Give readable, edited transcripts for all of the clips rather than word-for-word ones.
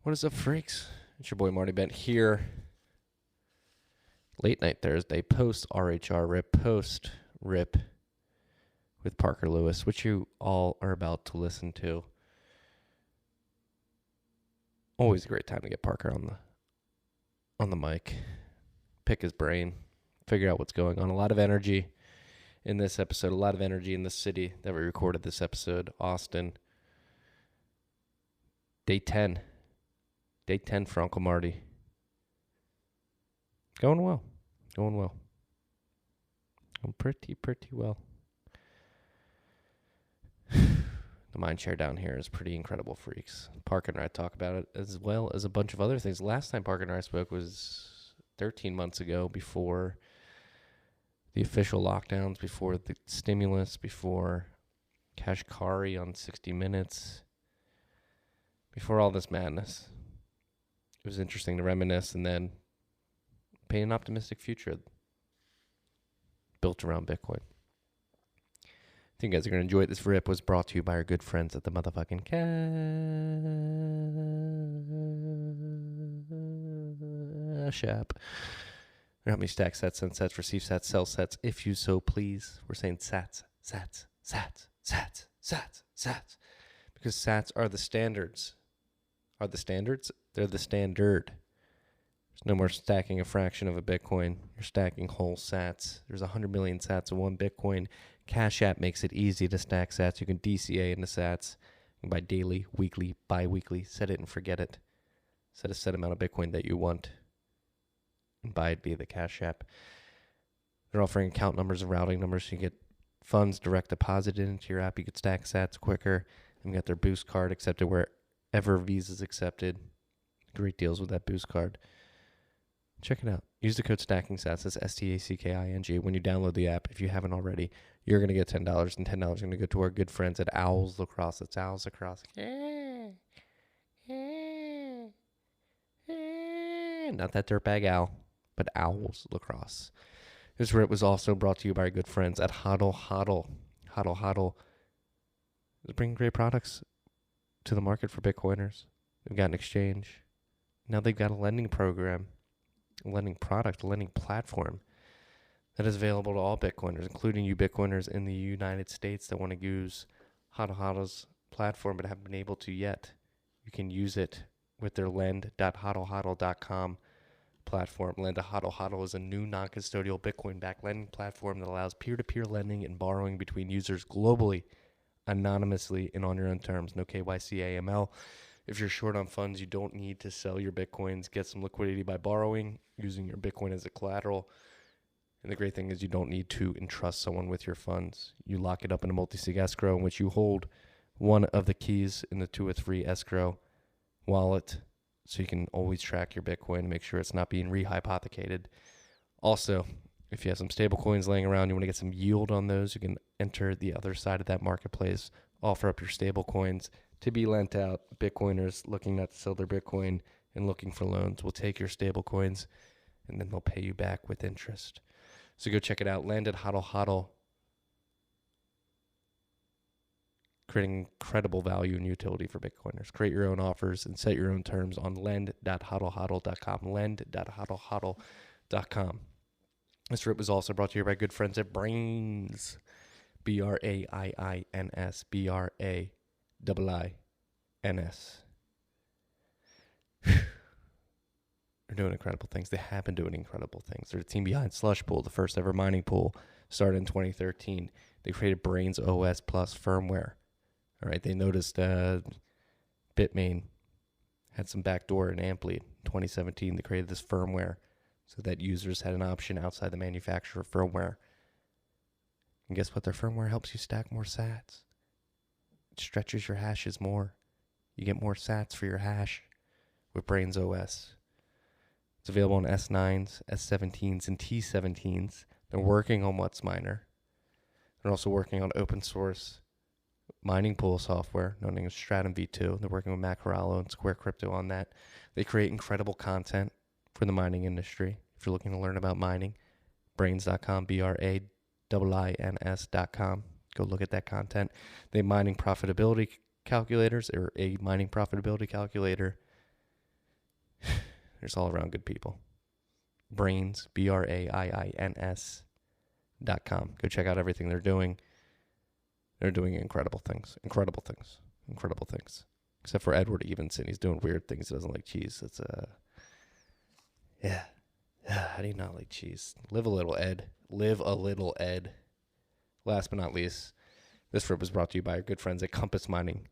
What is up, freaks? It's your boy Marty Bent here. Late night Thursday, post RHR rip, post rip with Parker Lewis, which you all are about to listen to. Always a great time to get Parker on the mic, pick his brain, figure out what's going on. A lot of energy in this episode, a lot of energy in the city that we recorded this episode, Austin. Day 10 for Uncle Marty. Going well. Going pretty well. The mind share down here is pretty incredible, freaks. Parker and I talk about it as well as a bunch of other things. Last time Parker and I spoke was 13 months ago, before the official lockdowns, before the stimulus, before Kashkari on 60 Minutes, before all this madness. It was interesting to reminisce and then paint an optimistic future built around Bitcoin. I think you guys are going to enjoy it. This rip was brought to you by our good friends at the motherfucking Cash App. Help me stack sats, send sats, receive sats, sell sats, if you so please. We're saying sats. Because sats are the standards. Are the standards? They're the standard. There's no more stacking a fraction of a Bitcoin. You're stacking whole sats. There's 100 million sats of one Bitcoin. Cash App makes it easy to stack sats. You can DCA into sats. You can buy daily, weekly, bi-weekly. Set it and forget it. Set a set amount of Bitcoin that you want and buy it via the Cash App. They're offering account numbers and routing numbers so you get funds direct deposited into your app. You can stack sats quicker. And we got their Boost card accepted wherever Visa's accepted. Great deals with that Boost card. Check it out. Use the code STACKINGSATS. That's STACKING. When you download the app, if you haven't already, you're going to get $10, and $10 is going to go to our good friends at Owls Lacrosse. It's Owls Lacrosse. Not that dirtbag owl, but Owls Lacrosse. This rip was also brought to you by our good friends at Hodl Hodl. Hodl Hodl is bringing great products to the market for Bitcoiners. They've got an exchange. Now they've got a lending program, a lending product, a lending platform that is available to all Bitcoiners, including you Bitcoiners in the United States that want to use Hodl Hodl's platform but haven't been able to yet. You can use it with their lend.hodlhodl.com platform. Lend.hodlhodl is a new non-custodial Bitcoin-backed lending platform that allows peer-to-peer lending and borrowing between users globally, anonymously, and on your own terms. No KYC AML. If you're short on funds, you don't need to sell your Bitcoins. Get some liquidity by borrowing, using your Bitcoin as a collateral. And the great thing is you don't need to entrust someone with your funds. You lock it up in a multi-sig escrow in which you hold one of the keys in the 2 or 3 escrow wallet, so you can always track your Bitcoin and make sure it's not being rehypothecated. Also, if you have some stable coins laying around, you want to get some yield on those, you can enter the other side of that marketplace, offer up your stable coins to be lent out. Bitcoiners looking not to sell their Bitcoin and looking for loans will take your stable coins and then they'll pay you back with interest. So go check it out. Land at Hodl Hodl. Creating incredible value and utility for Bitcoiners. Create your own offers and set your own terms on lend.hodlhodl.com. Lend.hodlhodl.com. This rip was also brought to you by good friends at Brains. BRAIINS. BRAIINS. They're doing incredible things. They have been doing incredible things. They're the team behind Slush Pool, the first ever mining pool, started in 2013. They created Brains OS Plus firmware. All right, they noticed Bitmain had some backdoor in Ampli. In 2017, they created this firmware so that users had an option outside the manufacturer firmware. And guess what? Their firmware helps you stack more sats. It stretches your hashes more. You get more sats for your hash with Brains OS. It's available on S9s, S17s, and T17s. They're working on WhatsMiner. They're also working on open source mining pool software known as Stratum V2. They're working with Macrollo and Square Crypto on that. They create incredible content for the mining industry. If you're looking to learn about mining, brains.com, BRAIINS.com. Go look at that content. They have mining profitability calculators, or a mining profitability calculator There's all around good people. Brains, BRAIINS.com. Go check out everything they're doing. They're doing incredible things. Incredible things. Incredible things. Except for Edward Evenson. He's doing weird things. He doesn't like cheese. It's yeah. How do you not like cheese? Live a little, Ed. Live a little, Ed. Last but not least, this rip was brought to you by our good friends at Compass Mining.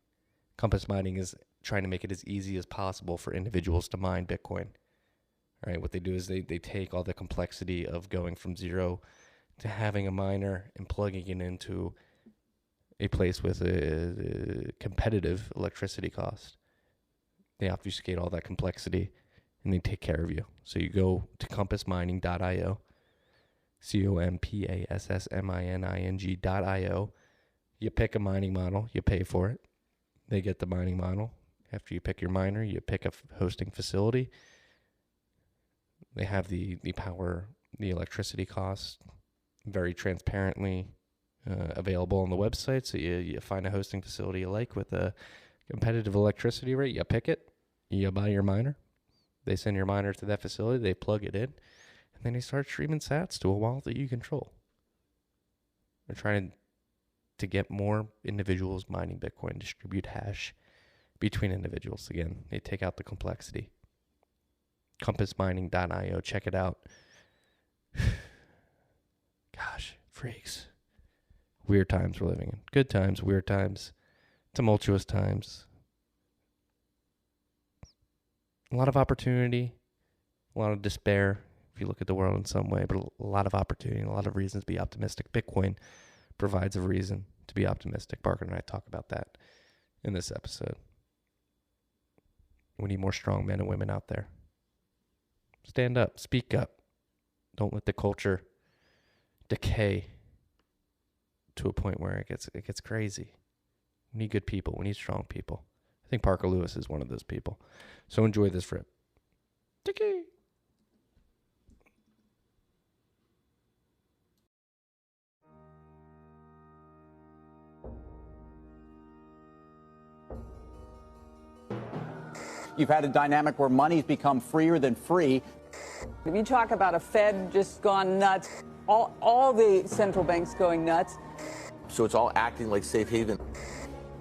Compass Mining is trying to make it as easy as possible for individuals to mine Bitcoin. All right, what they do is they take all the complexity of going from zero to having a miner and plugging it into a place with a competitive electricity cost. They obfuscate all that complexity and they take care of you. So you go to compassmining.io, compassmining.io. You pick a mining model, you pay for it. They get the mining model. After you pick your miner, you pick a hosting facility. They have the power, the electricity costs very transparently available on the website. So you find a hosting facility you like with a competitive electricity rate. You pick it. You buy your miner. They send your miner to that facility. They plug it in. And then they start streaming sats to a wallet that you control. They're trying to get more individuals mining Bitcoin, distribute hash between individuals. Again, they take out the complexity. Compassmining.io. Check it out. Gosh, freaks. Weird times we're living in. Good times, weird times, tumultuous times. A lot of opportunity, a lot of despair, if you look at the world in some way, but a lot of opportunity, a lot of reasons to be optimistic. Bitcoin provides a reason to be optimistic. Parker and I talk about that in this episode. We need more strong men and women out there. Stand up, speak up. Don't let the culture decay to a point where it gets crazy. We need good people. We need strong people. I think Parker Lewis is one of those people. So enjoy this rip. Tiki. You've had a dynamic where money's become freer than free. If you talk about a Fed just gone nuts, all the central banks going nuts. So it's all acting like safe haven.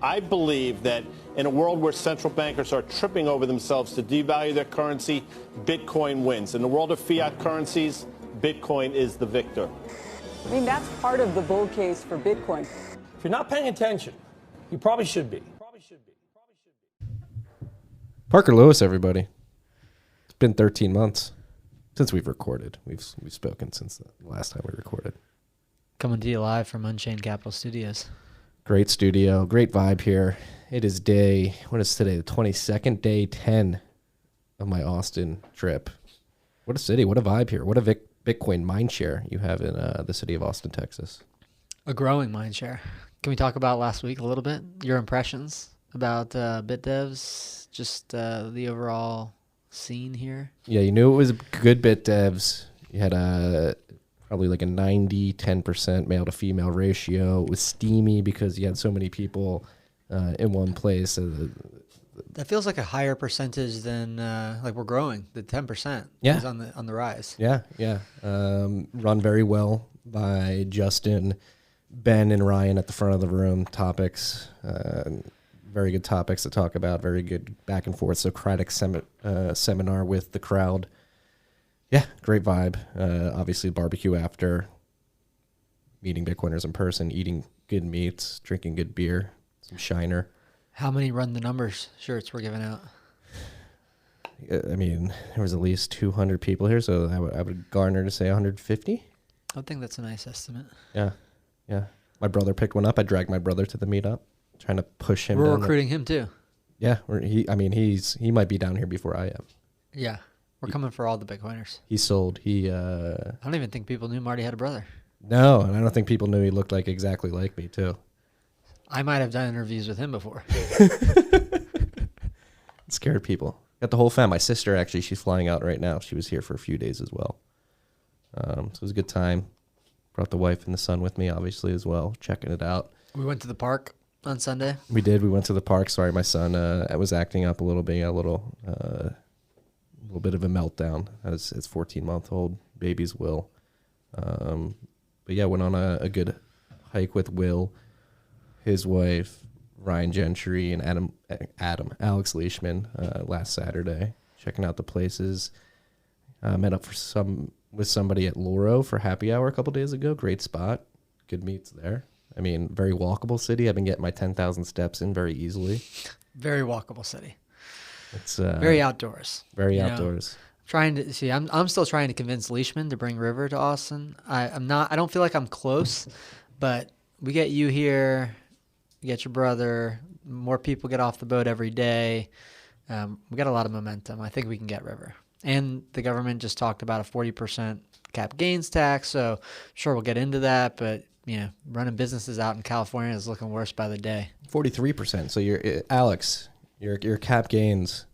I believe that in a world where central bankers are tripping over themselves to devalue their currency, Bitcoin wins. In the world of fiat currencies, Bitcoin is the victor. I mean, that's part of the bull case for Bitcoin. If you're not paying attention, you probably should be. Parker Lewis, everybody. It's been 13 months since we've recorded. We've spoken since the last time we recorded. Coming to you live from Unchained Capital Studios. Great studio, great vibe here. It is what is today? The 22nd, day 10 of my Austin trip. What a city, what a vibe here. What a Bitcoin mindshare you have in the city of Austin, Texas. A growing mindshare. Can we talk about last week a little bit? Your impressions about BitDevs, just the overall scene here? Yeah, you knew it was good BitDevs. You had probably like a 90-10% male to female ratio. It was steamy because you had so many people in one place. That feels like a higher percentage than like we're growing. The 10% is on the rise. Yeah. Run very well by Justin, Ben, and Ryan at the front of the room. Topics, very good topics to talk about. Very good back and forth Socratic seminar with the crowd. Yeah, great vibe. Obviously, barbecue after, meeting Bitcoiners in person, eating good meats, drinking good beer, some Shiner. How many Run the Numbers shirts were given out? I mean, there was at least 200 people here, so I would garner to say 150. I think that's a nice estimate. Yeah. My brother picked one up. I dragged my brother to the meetup, trying to push him. We're recruiting him too. Yeah, he might be down here before I am. Yeah. We're coming for all the Bitcoiners. He sold. I don't even think people knew Marty had a brother. No, and I don't think people knew he looked like exactly like me, too. I might have done interviews with him before. It scared people. Got the whole fam. My sister, actually, she's flying out right now. She was here for a few days as well. So it was a good time. Brought the wife and the son with me, obviously, as well, checking it out. We went to the park on Sunday. We did. We went to the park. Sorry, my son was acting up a little bit. A little... little bit of a meltdown as his 14-month-old babies will. But yeah, went on a good hike with Will, his wife, Ryan Gentry, and Alex Leishman last Saturday, checking out the places. Met up with somebody at Loro for happy hour a couple days ago. Great spot. Good meats there. I mean, very walkable city. I've been getting my 10,000 steps in very easily. Very walkable city. It's very outdoors. Very outdoors. Trying to see. I'm still trying to convince Leishman to bring River to Austin. I'm not. I don't feel like I'm close, but we get you here. You get your brother. More people get off the boat every day. We got a lot of momentum. I think we can get River. And the government just talked about a 40% cap gains tax. So sure, we'll get into that. But running businesses out in California is looking worse by the day. 43%. So Alex, your cap gains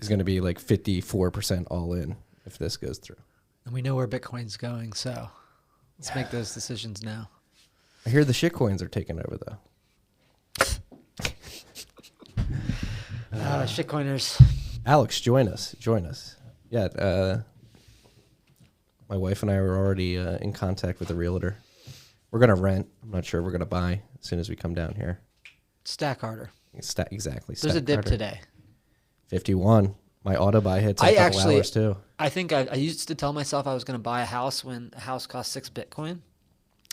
is going to be like 54% all in if this goes through. And we know where Bitcoin's going, so let's make those decisions now. I hear the shitcoins are taking over though. Shitcoiners. Alex, join us. Yeah, my wife and I were already in contact with a realtor. We're going to rent. I'm not sure we're going to buy as soon as we come down here. Stack harder. Exactly. There's a dip today. 51. My auto buy hits in a couple hours too. I think I used to tell myself I was going to buy a house when a house cost 6 Bitcoin.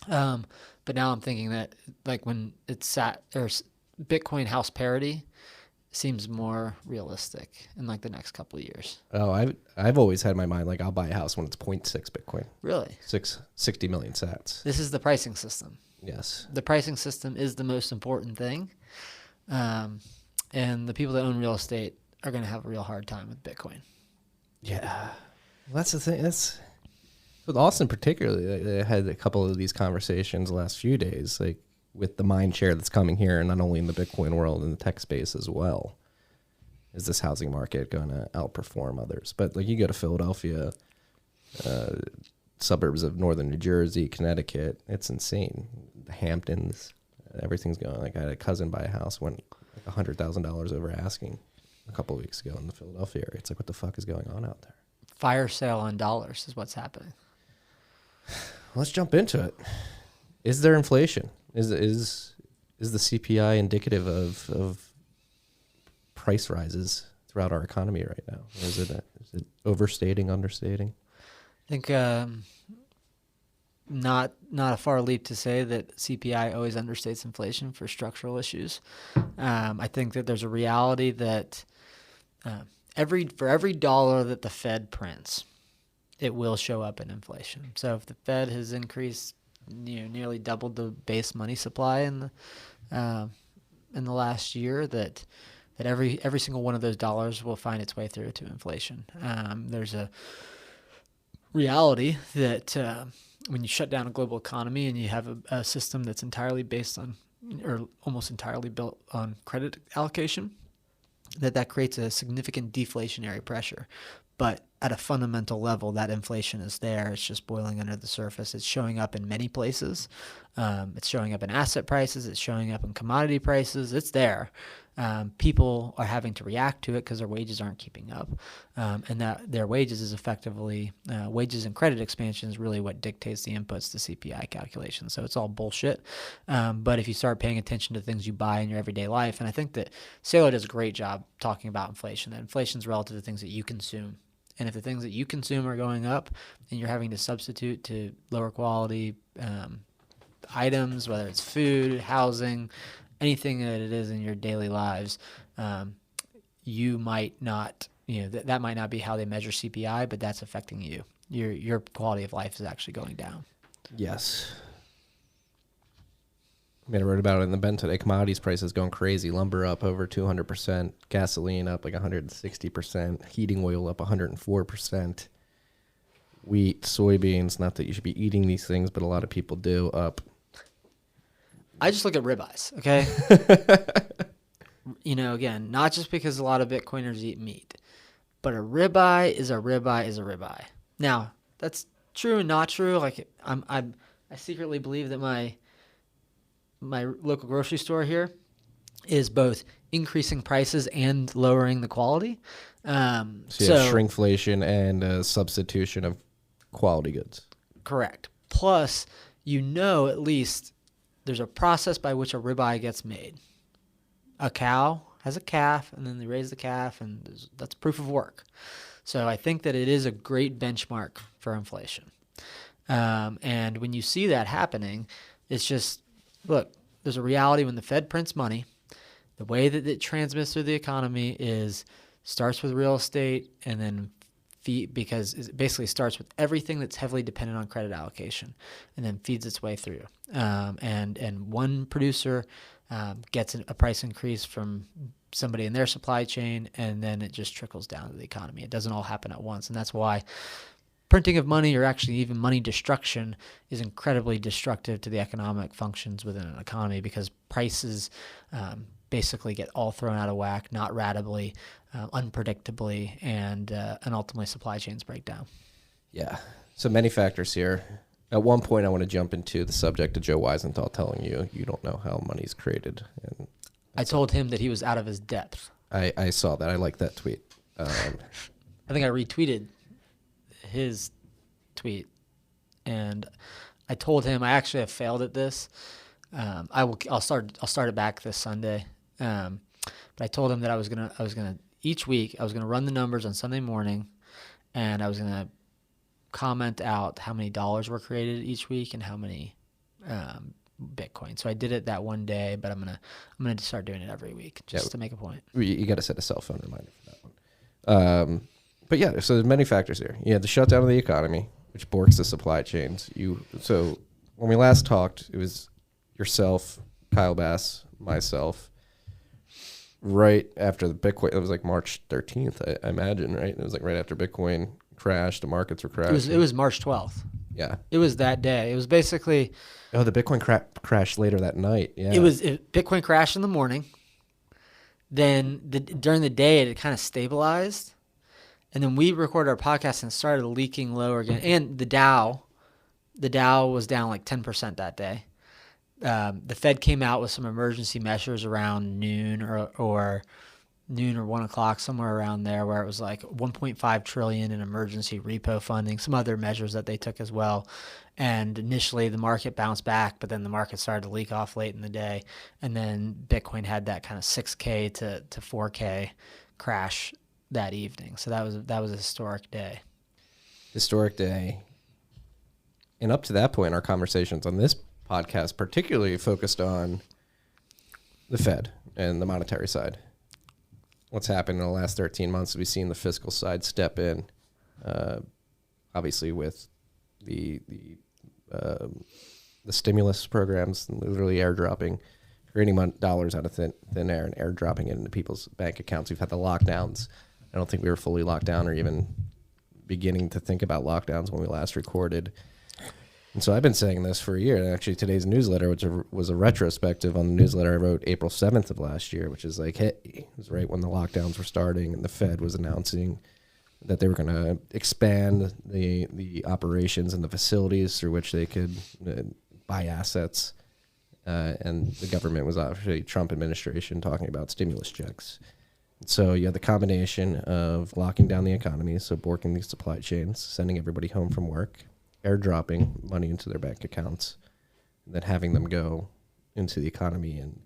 But now I'm thinking that like when it's Bitcoin house parity seems more realistic in like the next couple of years. Oh, I've always had in my mind like I'll buy a house when it's 0.6 Bitcoin. Really? 60 million sats. This is the pricing system. Yes. The pricing system is the most important thing. And the people that own real estate are going to have a real hard time with Bitcoin. Yeah. Well, that's the thing. That's with Austin particularly. I had a couple of these conversations the last few days, like with the mind share that's coming here, and not only in the Bitcoin world, in the tech space as well. Is this housing market going to outperform others? But like you go to Philadelphia, suburbs of northern New Jersey, Connecticut, it's insane. The Hamptons, everything's going. Like I had a cousin buy a house, went like $100,000 over asking a couple of weeks ago in the Philadelphia area. It's like, what the fuck is going on out there? Fire sale on dollars is what's happening. Let's jump into it. Is there inflation? Is the CPI indicative of price rises throughout our economy right now? Or is it overstating, understating? I think not a far leap to say that CPI always understates inflation for structural issues. I think that there's a reality that for every dollar that the Fed prints, it will show up in inflation. So if the Fed has increased, nearly doubled the base money supply in the last year, that every single one of those dollars will find its way through to inflation. There's a reality that when you shut down a global economy and you have a system that's entirely based on, or almost entirely built on credit allocation, that creates a significant deflationary pressure. But at a fundamental level, that inflation is there. It's just boiling under the surface. It's showing up in many places. It's showing up in asset prices. It's showing up in commodity prices. It's there. People are having to react to it because their wages aren't keeping up. And that their wages is effectively, wages and credit expansion is really what dictates the inputs to CPI calculations. So it's all bullshit. But if you start paying attention to things you buy in your everyday life, and I think that Saylor does a great job talking about inflation, that inflation is relative to things that you consume. And if the things that you consume are going up and you're having to substitute to lower quality items, whether it's food, housing, anything that it is in your daily lives, you might not, that might not be how they measure CPI, but that's affecting you. Your quality of life is actually going down. Yes. I wrote about it in the Ben today. Commodities prices going crazy. Lumber up over 200%. Gasoline up like 160%. Heating oil up 104%. Wheat, soybeans, not that you should be eating these things, but a lot of people do, up. I just look at ribeyes, okay? Again, not just because a lot of Bitcoiners eat meat, but a ribeye is a ribeye is a ribeye. Now, that's true and not true. Like I secretly believe that my local grocery store here is both increasing prices and lowering the quality. So you have shrinkflation and a substitution of quality goods. Correct. Plus, at least there's a process by which a ribeye gets made. A cow has a calf, and then they raise the calf, and that's proof of work. So I think that it is a great benchmark for inflation. And when you see that happening, it's just, look, there's a reality when the Fed prints money. The way that it transmits through the economy starts with real estate and then because it basically starts with everything that's heavily dependent on credit allocation and then feeds its way through. And one producer gets a price increase from somebody in their supply chain, and then it just trickles down to the economy. It doesn't all happen at once. And that's why printing of money, or actually even money destruction, is incredibly destructive to the economic functions within an economy, because prices basically get all thrown out of whack, not ratably, unpredictably, and ultimately supply chains break down. Yeah. So many factors here. At one point, I want to jump into the subject of Joe Weisenthal telling you don't know how money's created. And I told him that he was out of his depth. I saw that. I like that tweet. I think I retweeted his tweet, and I told him I actually have failed at this. I'll start it back this Sunday. But I told him that I was gonna each week I was gonna run the numbers on Sunday morning, and I was gonna comment out how many dollars were created each week and how many Bitcoin. So I did it that one day, but I'm gonna start doing it every week just to make a point. You got to set a cell phone reminder for that one. But yeah, so there's many factors here. You had the shutdown of the economy, which borks the supply chains. So when we last talked, it was yourself, Kyle Bass, myself, right after the Bitcoin. It was like March 13th, I imagine, right? It was like right after Bitcoin crashed, the markets were crashing. It was March 12th. Yeah. It was that day. It was basically... Oh, the Bitcoin crashed later that night. Yeah. Bitcoin crashed in the morning. Then during the day, it kind of stabilized. And then we recorded our podcast and it started leaking lower again. And the Dow was down like 10% that day. The Fed came out with some emergency measures around noon or 1 o'clock, somewhere around there, where it was like 1.5 trillion in emergency repo funding, some other measures that they took as well. And initially the market bounced back, but then the market started to leak off late in the day. And then Bitcoin had that kind of 6K to 4K crash that evening. So that was a historic day. Historic day. And up to that point, our conversations on this podcast particularly focused on the Fed and the monetary side. What's happened in the last 13 months, we've seen the fiscal side step in, obviously with the stimulus programs, literally airdropping, creating dollars out of thin air and airdropping it into people's bank accounts. We've had the lockdowns. I don't think we were fully locked down or even beginning to think about lockdowns when we last recorded. And so I've been saying this for a year. And actually, today's newsletter, which was a retrospective on the newsletter I wrote April 7th of last year, which is like, hey, it was right when the lockdowns were starting and the Fed was announcing that they were going to expand the operations and the facilities through which they could buy assets. And the government was actually Trump administration talking about stimulus checks. So you had the combination of locking down the economy, so borking these supply chains, sending everybody home from work, airdropping money into their bank accounts, and then having them go into the economy and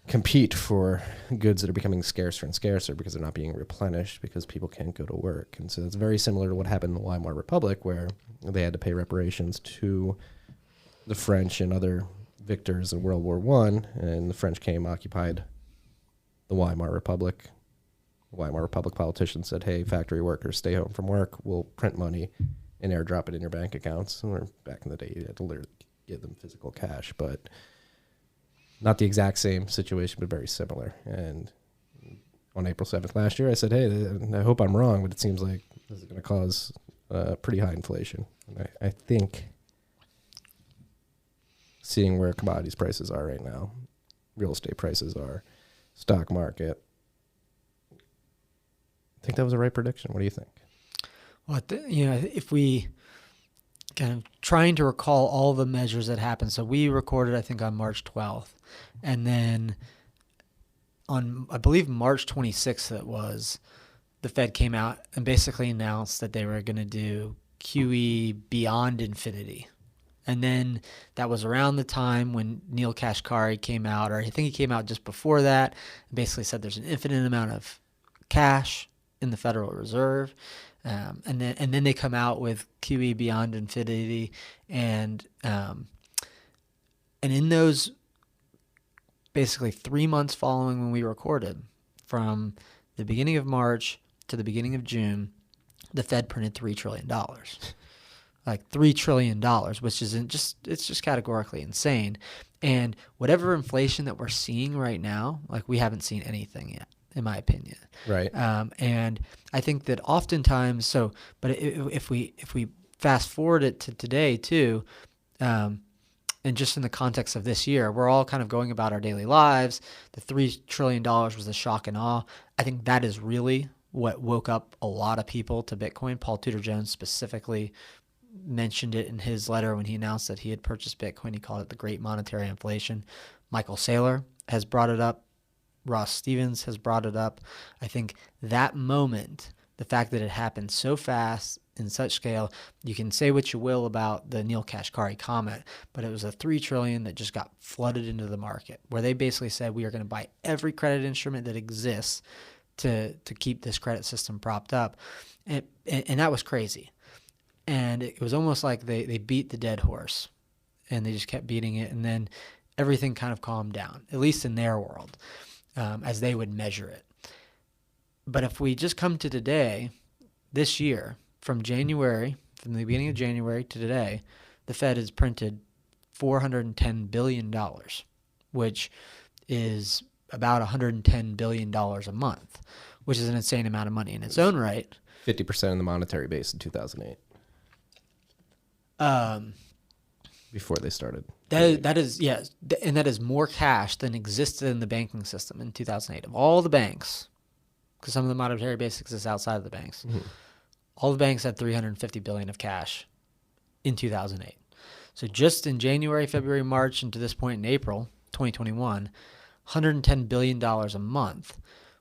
compete for goods that are becoming scarcer and scarcer because they're not being replenished because people can't go to work. And so it's very similar to what happened in the Weimar Republic, where they had to pay reparations to the French and other victors in World War I, and the French came, occupied the Weimar Republic. The Weimar Republic politicians said, hey, factory workers, stay home from work. We'll print money and airdrop it in your bank accounts. Or back in the day, you had to literally give them physical cash, but not the exact same situation, but very similar. And on April 7th last year, I said, hey, I hope I'm wrong, but it seems like this is going to cause pretty high inflation. And I think seeing where commodities prices are right now, real estate prices are, stock market, I think that was a right prediction. What do you think? Well, if we kind of trying to recall all the measures that happened. So we recorded, I think, on March 12th. And then on, I believe, March 26th, it was, the Fed came out and basically announced that they were going to do QE beyond infinity. And then that was around the time when Neil Kashkari came out, or I think he came out just before that, and basically said there's an infinite amount of cash in the Federal Reserve. And then they come out with QE beyond infinity. And in those basically 3 months following when we recorded, from the beginning of March to the beginning of June, the Fed printed $3 trillion. Like $3 trillion, which isn't it's just categorically insane. And whatever inflation that we're seeing right now, like, we haven't seen anything yet, in my opinion. Right. And I think that oftentimes, but if we fast forward it to today too, and just in the context of this year, we're all kind of going about our daily lives. The $3 trillion was the shock and awe. I think that is really what woke up a lot of people to Bitcoin. Paul Tudor Jones specifically mentioned it in his letter when he announced that he had purchased Bitcoin. He called it the Great Monetary Inflation. Michael Saylor has brought it up. Ross Stevens has brought it up. I think that moment, the fact that it happened so fast in such scale, you can say what you will about the Neil Kashkari comment, but it was a $3 trillion that just got flooded into the market, where they basically said, we are going to buy every credit instrument that exists to keep this credit system propped up. And that was crazy. And it was almost like they beat the dead horse, and they just kept beating it. And then everything kind of calmed down, at least in their world, as they would measure it. But if we just come to today, this year, from the beginning of January to today, the Fed has printed $410 billion, which is about $110 billion a month, which is an insane amount of money in its own right. 50% of the monetary base in 2008. Before they started. That is, yes, and that is more cash than existed in the banking system in 2008. Of all the banks, because some of the monetary base exists outside of the banks, all the banks had $350 billion of cash in 2008. So just in January, February, March, and to this point in April 2021, $110 billion a month,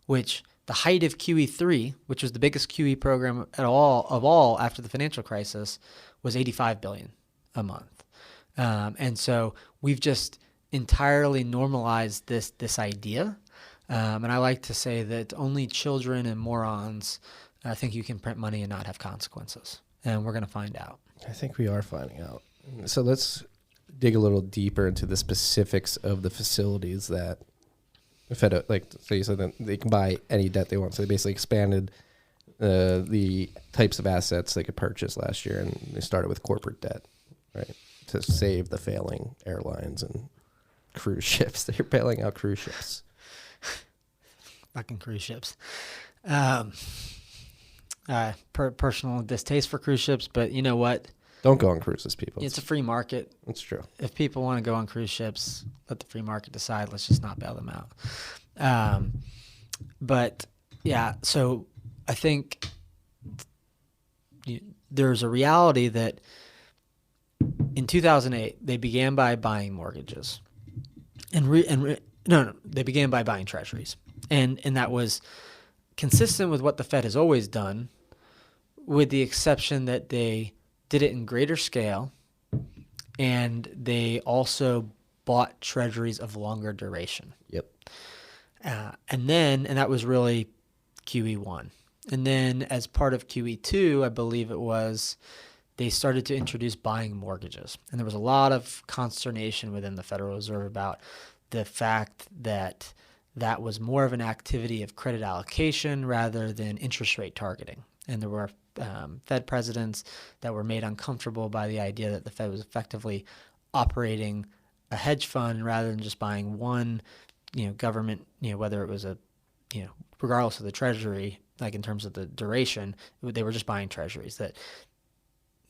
which the height of QE3, which was the biggest QE program of all after the financial crisis, was $85 billion a month. And so we've just entirely normalized this idea. And I like to say that only children and morons think you can print money and not have consequences. And we're going to find out. I think we are finding out. So let's dig a little deeper into the specifics of the facilities that the Fed, so you said that they can buy any debt they want. So they basically expanded the types of assets they could purchase last year, and they started with corporate debt, right, to save the failing airlines and cruise ships. They're bailing out cruise ships. Fucking cruise ships. Personal distaste for cruise ships, but you know what? Don't go on cruises, people. It's a free market. It's true. If people want to go on cruise ships, let the free market decide. Let's just not bail them out. But yeah, so I think there's a reality that in 2008 they began by buying mortgages, they began by buying treasuries, and that was consistent with what the Fed has always done, with the exception that they did it in greater scale, and they also bought treasuries of longer duration. Yep. And that was really QE1. And then as part of QE2, I believe it was, they started to introduce buying mortgages. And there was a lot of consternation within the Federal Reserve about the fact that that was more of an activity of credit allocation rather than interest rate targeting. And there were Fed presidents that were made uncomfortable by the idea that the Fed was effectively operating a hedge fund rather than just buying one, government, whether it was regardless of the treasury, like in terms of the duration, they were just buying treasuries. That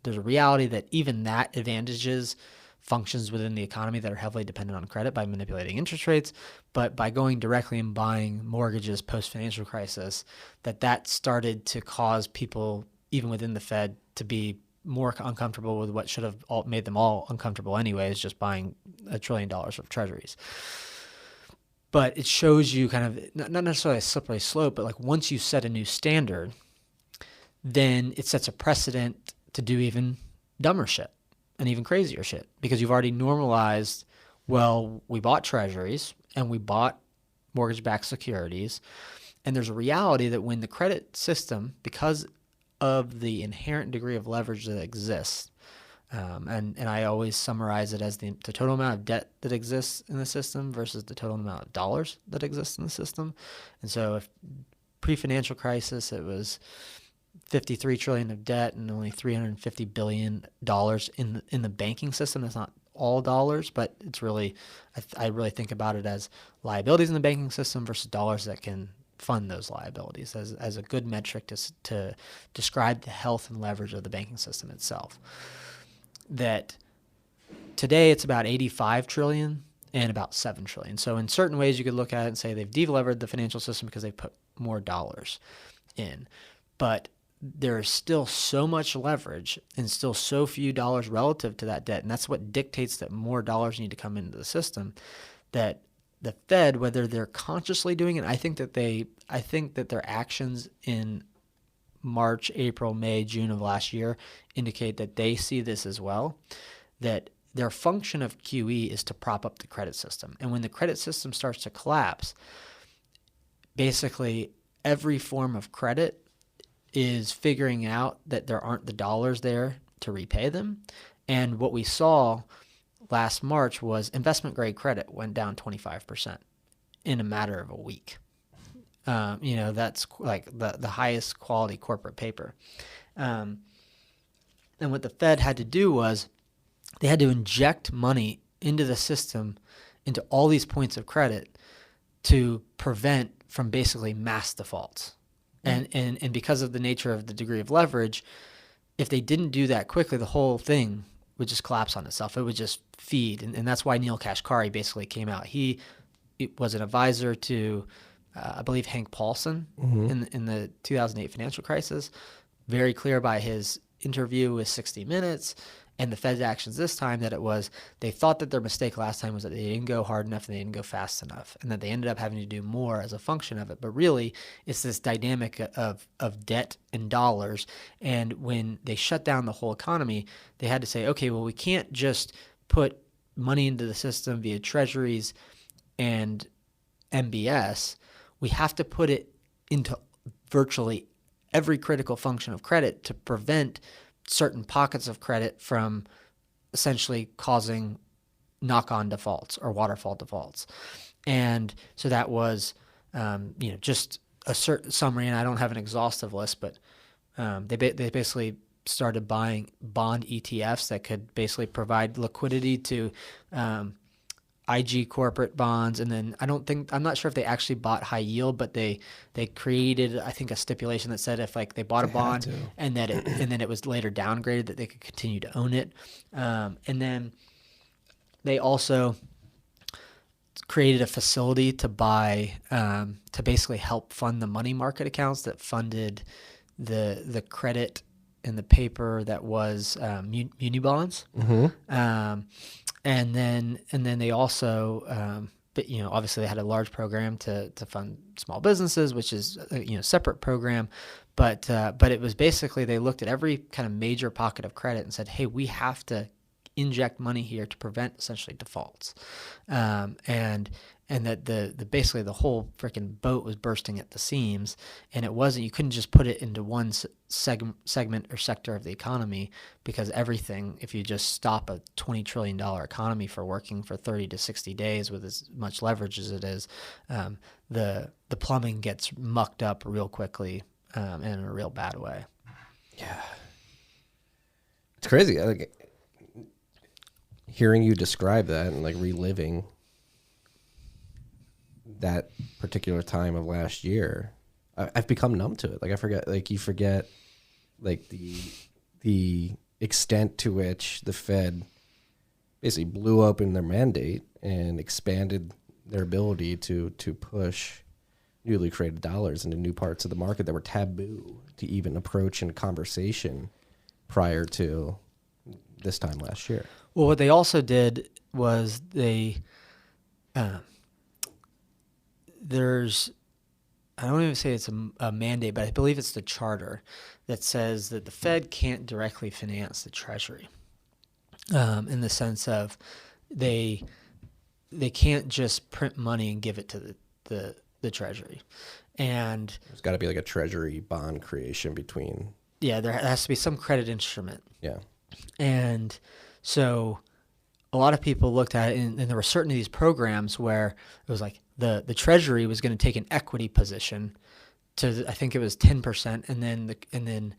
there's a reality that even that advantages functions within the economy that are heavily dependent on credit by manipulating interest rates, but by going directly and buying mortgages post-financial crisis, that started to cause people, even within the Fed, to be more uncomfortable with what should have made them all uncomfortable anyways, just buying $1 trillion of treasuries. but it shows you kind of not necessarily a slippery slope, but like once you set a new standard, then it sets a precedent to do even dumber shit and even crazier shit, because you've already normalized, well, we bought treasuries and we bought mortgage-backed securities, and there's a reality that when the credit system, because of the inherent degree of leverage that exists, and I always summarize it as the total amount of debt that exists in the system versus the total amount of dollars that exists in the system. And so if pre-financial crisis, it was 53 trillion of debt and only $350 billion in the banking system. That's not all dollars, but it's really, I really think about it as liabilities in the banking system versus dollars that can fund those liabilities as a good metric to describe the health and leverage of the banking system itself. That today it's about 85 trillion and about 7 trillion. So in certain ways you could look at it and say they've delevered the financial system because they've put more dollars in. But there is still so much leverage and still so few dollars relative to that debt. And that's what dictates that more dollars need to come into the system, that the Fed, whether they're consciously doing it, I think that their actions in March, April, May, June of last year indicate that they see this as well, that their function of QE is to prop up the credit system. And when the credit system starts to collapse, basically every form of credit is figuring out that there aren't the dollars there to repay them. And what we saw last March was investment grade credit went down 25% in a matter of a week. That's like the highest quality corporate paper. And what the Fed had to do was they had to inject money into the system, into all these points of credit to prevent from basically mass defaults. And because of the nature of the degree of leverage, if they didn't do that quickly, the whole thing would just collapse on itself. It would just feed. And that's why Neil Kashkari basically came out. He was an advisor to, I believe, Hank Paulson in the 2008 financial crisis. Very clear by his interview with 60 Minutes and the Fed's actions this time that it was, they thought that their mistake last time was that they didn't go hard enough and they didn't go fast enough, and that they ended up having to do more as a function of it. But really, it's this dynamic of debt and dollars. And when they shut down the whole economy, they had to say, okay, well, we can't just put money into the system via treasuries and MBS. We have to put it into virtually every critical function of credit to prevent certain pockets of credit from essentially causing knock-on defaults or waterfall defaults. And so that was, just a certain summary, and I don't have an exhaustive list, but they basically started buying bond ETFs that could basically provide liquidity to IG corporate bonds. And then I'm not sure if they actually bought high yield, but they created, I think, a stipulation that said if like they bought a bond and then it was later downgraded, that they could continue to own it. And then they also created a facility to buy, to basically help fund the money market accounts that funded the credit in the paper that was muni bonds. And then they also, obviously they had a large program to fund small businesses, which is a separate program. But it was basically they looked at every kind of major pocket of credit and said, hey, we have to inject money here to prevent essentially defaults. And that basically the whole freaking boat was bursting at the seams, and it wasn't. You couldn't just put it into one segment or sector of the economy, because everything. If you just stop a $20 trillion economy for working for 30 to 60 days with as much leverage as it is, the plumbing gets mucked up real quickly, and in a real bad way. Yeah, it's crazy. Like hearing you describe that and like reliving that particular time of last year, I've become numb to it. Like I forget, like you forget, like the extent to which the Fed basically blew open their mandate and expanded their ability to push newly created dollars into new parts of the market that were taboo to even approach in conversation prior to this time last year. I don't even say it's a mandate, but I believe it's the charter that says that the Fed can't directly finance the Treasury, in the sense of they can't just print money and give it to the Treasury. And There's got to be like a Treasury bond creation between. yeah, there has to be some credit instrument. Yeah. And so a lot of people looked at it, and there were certain of these programs where it was like the Treasury was going to take an equity position to, I think it was 10%, and then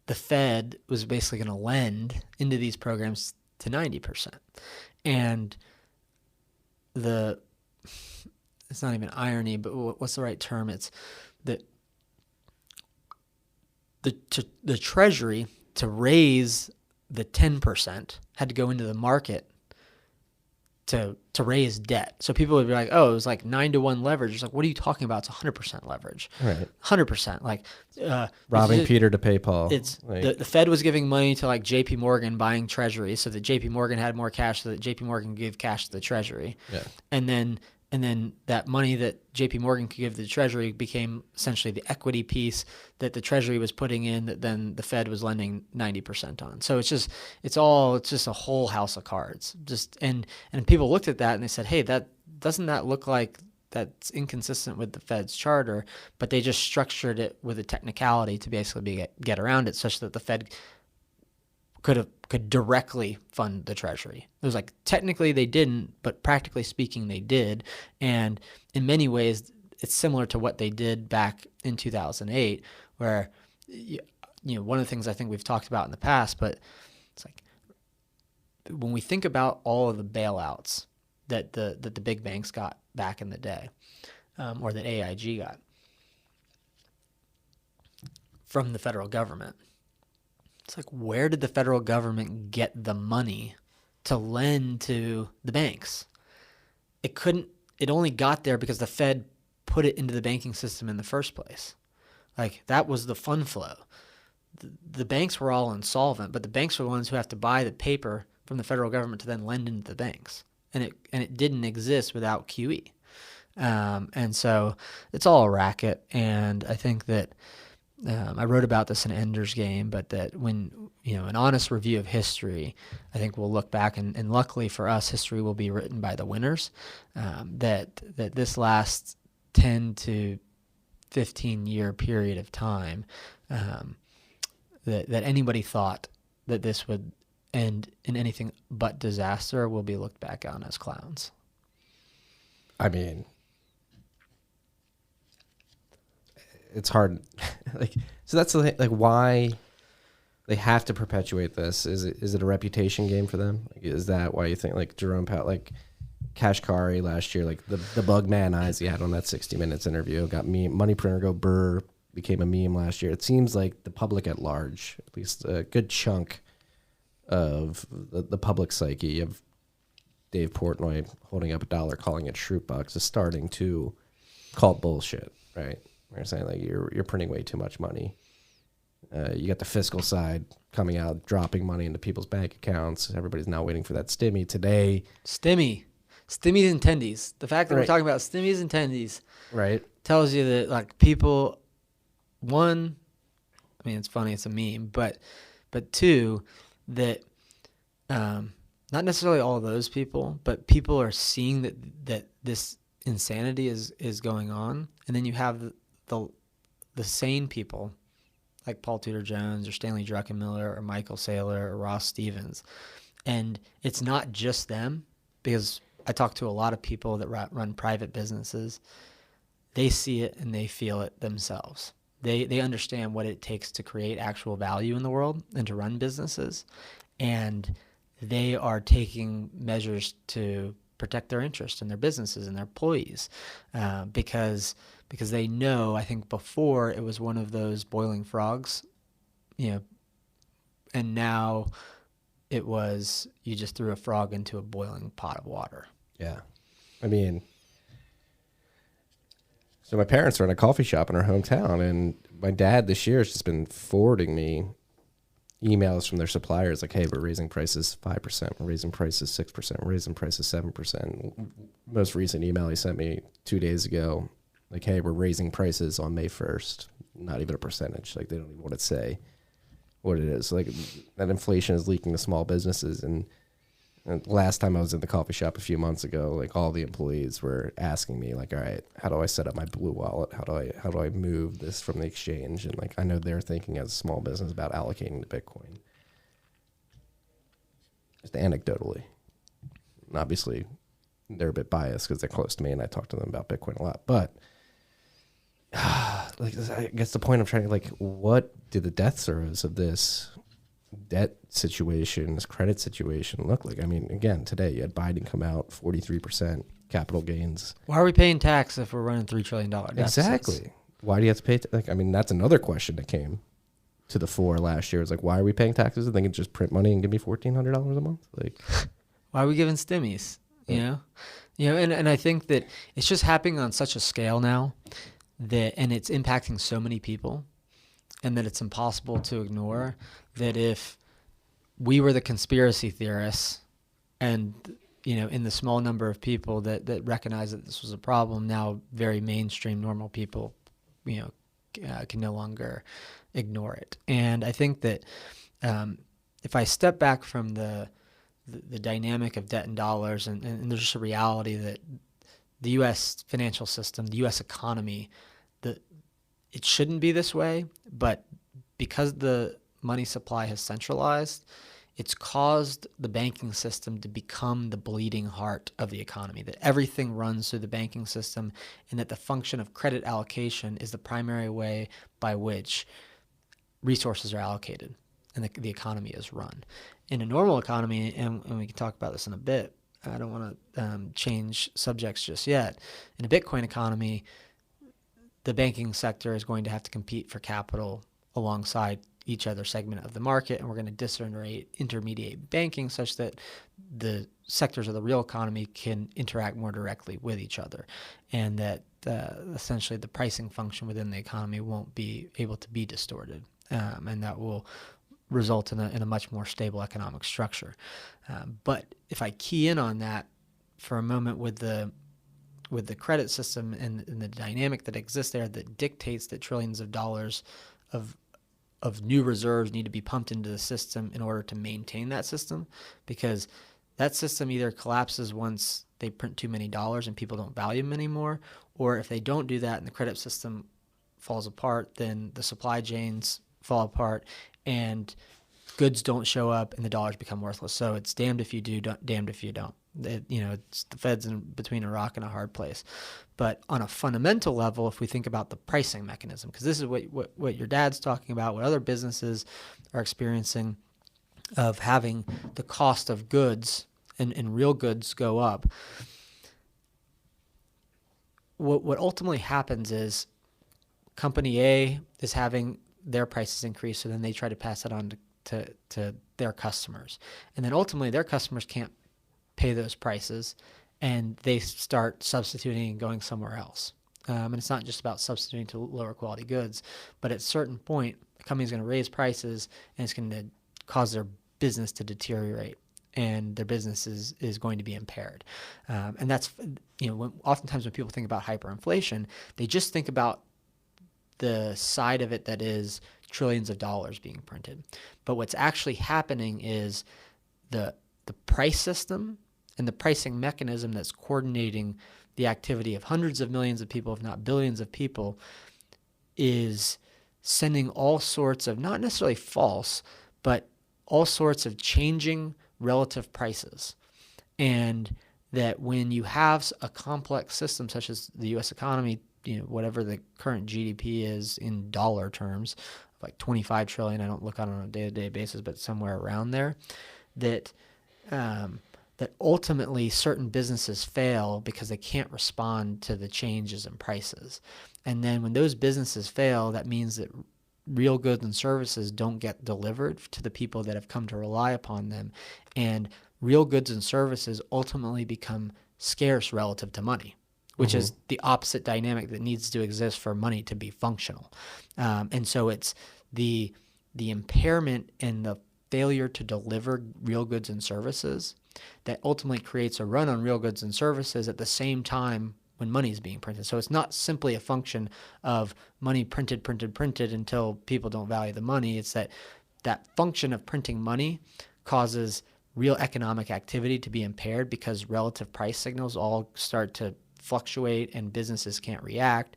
the Fed was basically going to lend into these programs to 90%. And it's not even irony, but what's the right term? It's that the Treasury, to raise the 10%, had to go into the market to raise debt. So people would be like, oh, it was like 9-to-1 leverage. It's like, what are you talking about? It's 100% leverage. Right. 100%. Like Robbing Peter to pay Paul. It's like, the Fed was giving money to like JP Morgan buying treasuries so that JP Morgan had more cash, so that JP Morgan could give cash to the Treasury. Yeah. And then that money that JP Morgan could give to the Treasury became essentially the equity piece that the Treasury was putting in, that then the Fed was lending 90% on. So it's just a whole house of cards. And people looked at that and they said, hey, doesn't that look like that's inconsistent with the Fed's charter? But they just structured it with a technicality to basically get around it, such that the Fed could directly fund the Treasury. It was like, technically they didn't, but practically speaking they did. And in many ways, it's similar to what they did back in 2008, where, one of the things I think we've talked about in the past, but it's like, when we think about all of the bailouts that the big banks got back in the day, or that AIG got from the federal government, it's like, where did the federal government get the money to lend to the banks? It only got there because the Fed put it into the banking system in the first place. Like, that was the fund flow. The banks were all insolvent, but the banks were the ones who have to buy the paper from the federal government to then lend into the banks. And it didn't exist without QE. And so it's all a racket. And I think that I wrote about this in Ender's Game, but that when, an honest review of history, I think we'll look back, and luckily for us, history will be written by the winners, that this last 10 to 15 year period of time, that anybody thought that this would end in anything but disaster will be looked back on as clowns. I mean, it's hard. So that's the thing, like, why they have to perpetuate this. Is it a reputation game for them? Like, is that why you think, like, Jerome Powell, like Kashkari last year, like the bug man eyes he had on that 60 Minutes interview got money printer go burr, became a meme last year. It seems like the public at large, at least a good chunk of the public psyche of Dave Portnoy holding up $1, calling it Shroot Bucks, is starting to call bullshit, right? They're saying, like, you're printing way too much money. You got the fiscal side coming out, dropping money into people's bank accounts. Everybody's now waiting for that stimmy today. Stimmies and tendies. The fact that we're talking about stimmies and tendies, right, tells you that, like, people, one, I mean, it's funny, it's a meme, but two, that not necessarily all of those people, but people are seeing that this insanity is going on, and then you have the sane people like Paul Tudor Jones or Stanley Druckenmiller or Michael Saylor or Ross Stevens, and it's not just them, because I talk to a lot of people that run private businesses. They see it and they feel it themselves. They understand what it takes to create actual value in the world and to run businesses, and they are taking measures to protect their interests and their businesses and their employees, because they know, I think before it was one of those boiling frogs, and now it was, you just threw a frog into a boiling pot of water. Yeah. I mean, so my parents are in a coffee shop in our hometown, and my dad this year has just been forwarding me emails from their suppliers like, hey, we're raising prices 5%, we're raising prices 6%, we're raising prices 7%. Most recent email he sent me 2 days ago, like, hey, we're raising prices on May 1st. Not even a percentage. Like, they don't even want to say what it is. Like, that inflation is leaking to small businesses. And last time I was in the coffee shop a few months ago, like, all the employees were asking me, like, all right, how do I set up my Blue Wallet? How do I move this from the exchange? And like, I know they're thinking as a small business about allocating to Bitcoin. Just anecdotally. And obviously, they're a bit biased because they're close to me and I talk to them about Bitcoin a lot. But like, I guess the point I'm trying to, like, what do the death service of this debt situation, this credit situation look like? I mean, again, today you had Biden come out, 43% capital gains. Why are we paying tax if we're running $3 trillion deficits? Exactly. Why do you have to pay? Like, I mean, that's another question that came to the fore last year. It's like, why are we paying taxes? They can just print money and give me $1,400 a month. Like, why are we giving stimmies? You know, and I think that it's just happening on such a scale now and it's impacting so many people, and that it's impossible to ignore that if we were the conspiracy theorists and, you know, in the small number of people that recognize that this was a problem, now very mainstream normal people, you know, can no longer ignore it. And I think that if I step back from the dynamic of debt and dollars, and there's just a reality that the U.S. financial system, the U.S. economy, it shouldn't be this way, but because the money supply has centralized, it's caused the banking system to become the bleeding heart of the economy, that everything runs through the banking system, and that the function of credit allocation is the primary way by which resources are allocated and the economy is run. In a normal economy, and we can talk about this in a bit, I don't want to change subjects just yet. In a Bitcoin economy, the banking sector is going to have to compete for capital alongside each other segment of the market, and we're going to disintermediate banking such that the sectors of the real economy can interact more directly with each other, and that essentially the pricing function within the economy won't be able to be distorted, and that will result in a much more stable economic structure. But if I key in on that for a moment with the credit system and the dynamic that exists there that dictates that trillions of dollars of new reserves need to be pumped into the system in order to maintain that system, because that system either collapses once they print too many dollars and people don't value them anymore, or if they don't do that and the credit system falls apart, then the supply chains fall apart and goods don't show up and the dollars become worthless. So it's damned if you do, damned if you don't. It's the Fed's in between a rock and a hard place. But on a fundamental level, if we think about the pricing mechanism, because this is what your dad's talking about, what other businesses are experiencing, of having the cost of goods and real goods go up. What ultimately happens is company A is having their prices increase, so then they try to pass it on to their customers. And then ultimately their customers can't pay those prices, and they start substituting and going somewhere else. And it's not just about substituting to lower quality goods, but at a certain point, the company's going to raise prices, and it's going to cause their business to deteriorate, and their business is going to be impaired. And that's, oftentimes when people think about hyperinflation, they just think about the side of it that is trillions of dollars being printed. But what's actually happening is the price system and the pricing mechanism that's coordinating the activity of hundreds of millions of people, if not billions of people, is sending all sorts of, not necessarily false, but all sorts of changing relative prices. And that when you have a complex system such as the U.S. economy, whatever the current GDP is in dollar terms, like 25 trillion, I don't look at it on a day-to-day basis, but somewhere around there, that ultimately certain businesses fail because they can't respond to the changes in prices. And then when those businesses fail, that means that real goods and services don't get delivered to the people that have come to rely upon them. And real goods and services ultimately become scarce relative to money, which is the opposite dynamic that needs to exist for money to be functional. And so it's the the impairment and the failure to deliver real goods and services that ultimately creates a run on real goods and services at the same time when money is being printed. So it's not simply a function of money printed until people don't value the money. It's that function of printing money causes real economic activity to be impaired because relative price signals all start to fluctuate and businesses can't react,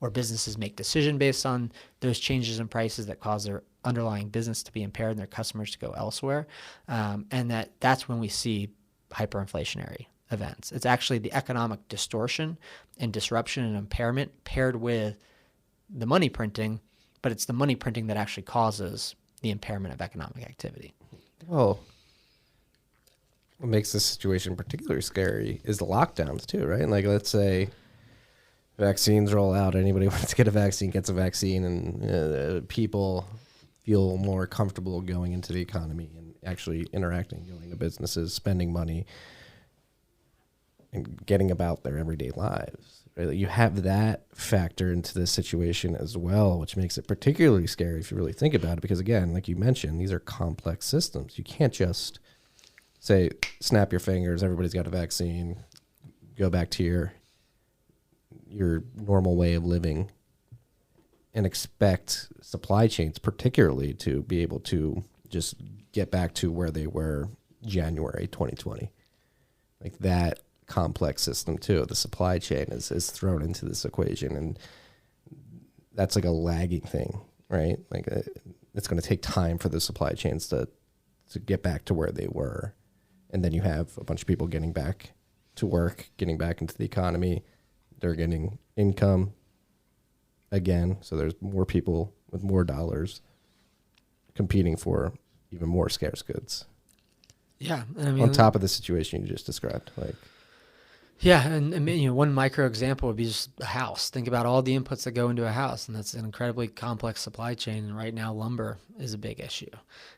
or businesses make decisions based on those changes in prices that cause their underlying business to be impaired and their customers to go elsewhere. And that's when we see hyperinflationary events. It's actually the economic distortion and disruption and impairment paired with the money printing, but it's the money printing that actually causes the impairment of economic activity. Well, what makes this situation particularly scary is the lockdowns too, right? Like, let's say vaccines roll out, anybody wants to get a vaccine gets a vaccine, and people feel more comfortable going into the economy and actually interacting, going to businesses, spending money, and getting about their everyday lives. Right? You have that factor into this situation as well, which makes it particularly scary if you really think about it. Because again, like you mentioned, these are complex systems. You can't just say, snap your fingers, everybody's got a vaccine, go back to your normal way of living, and expect supply chains particularly to be able to just get back to where they were January 2020. Like that complex system too, the supply chain is thrown into this equation, and that's like a lagging thing, right? Like it's going to take time for the supply chains to get back to where they were. And then you have a bunch of people getting back to work, getting back into the economy. They're getting income again. So there's more people with more dollars competing for even more scarce goods. Yeah. I mean, on top of the situation you just described. Like, yeah, and I mean, one micro example would be just a house. Think about all the inputs that go into a house, and that's an incredibly complex supply chain. And right now, lumber is a big issue.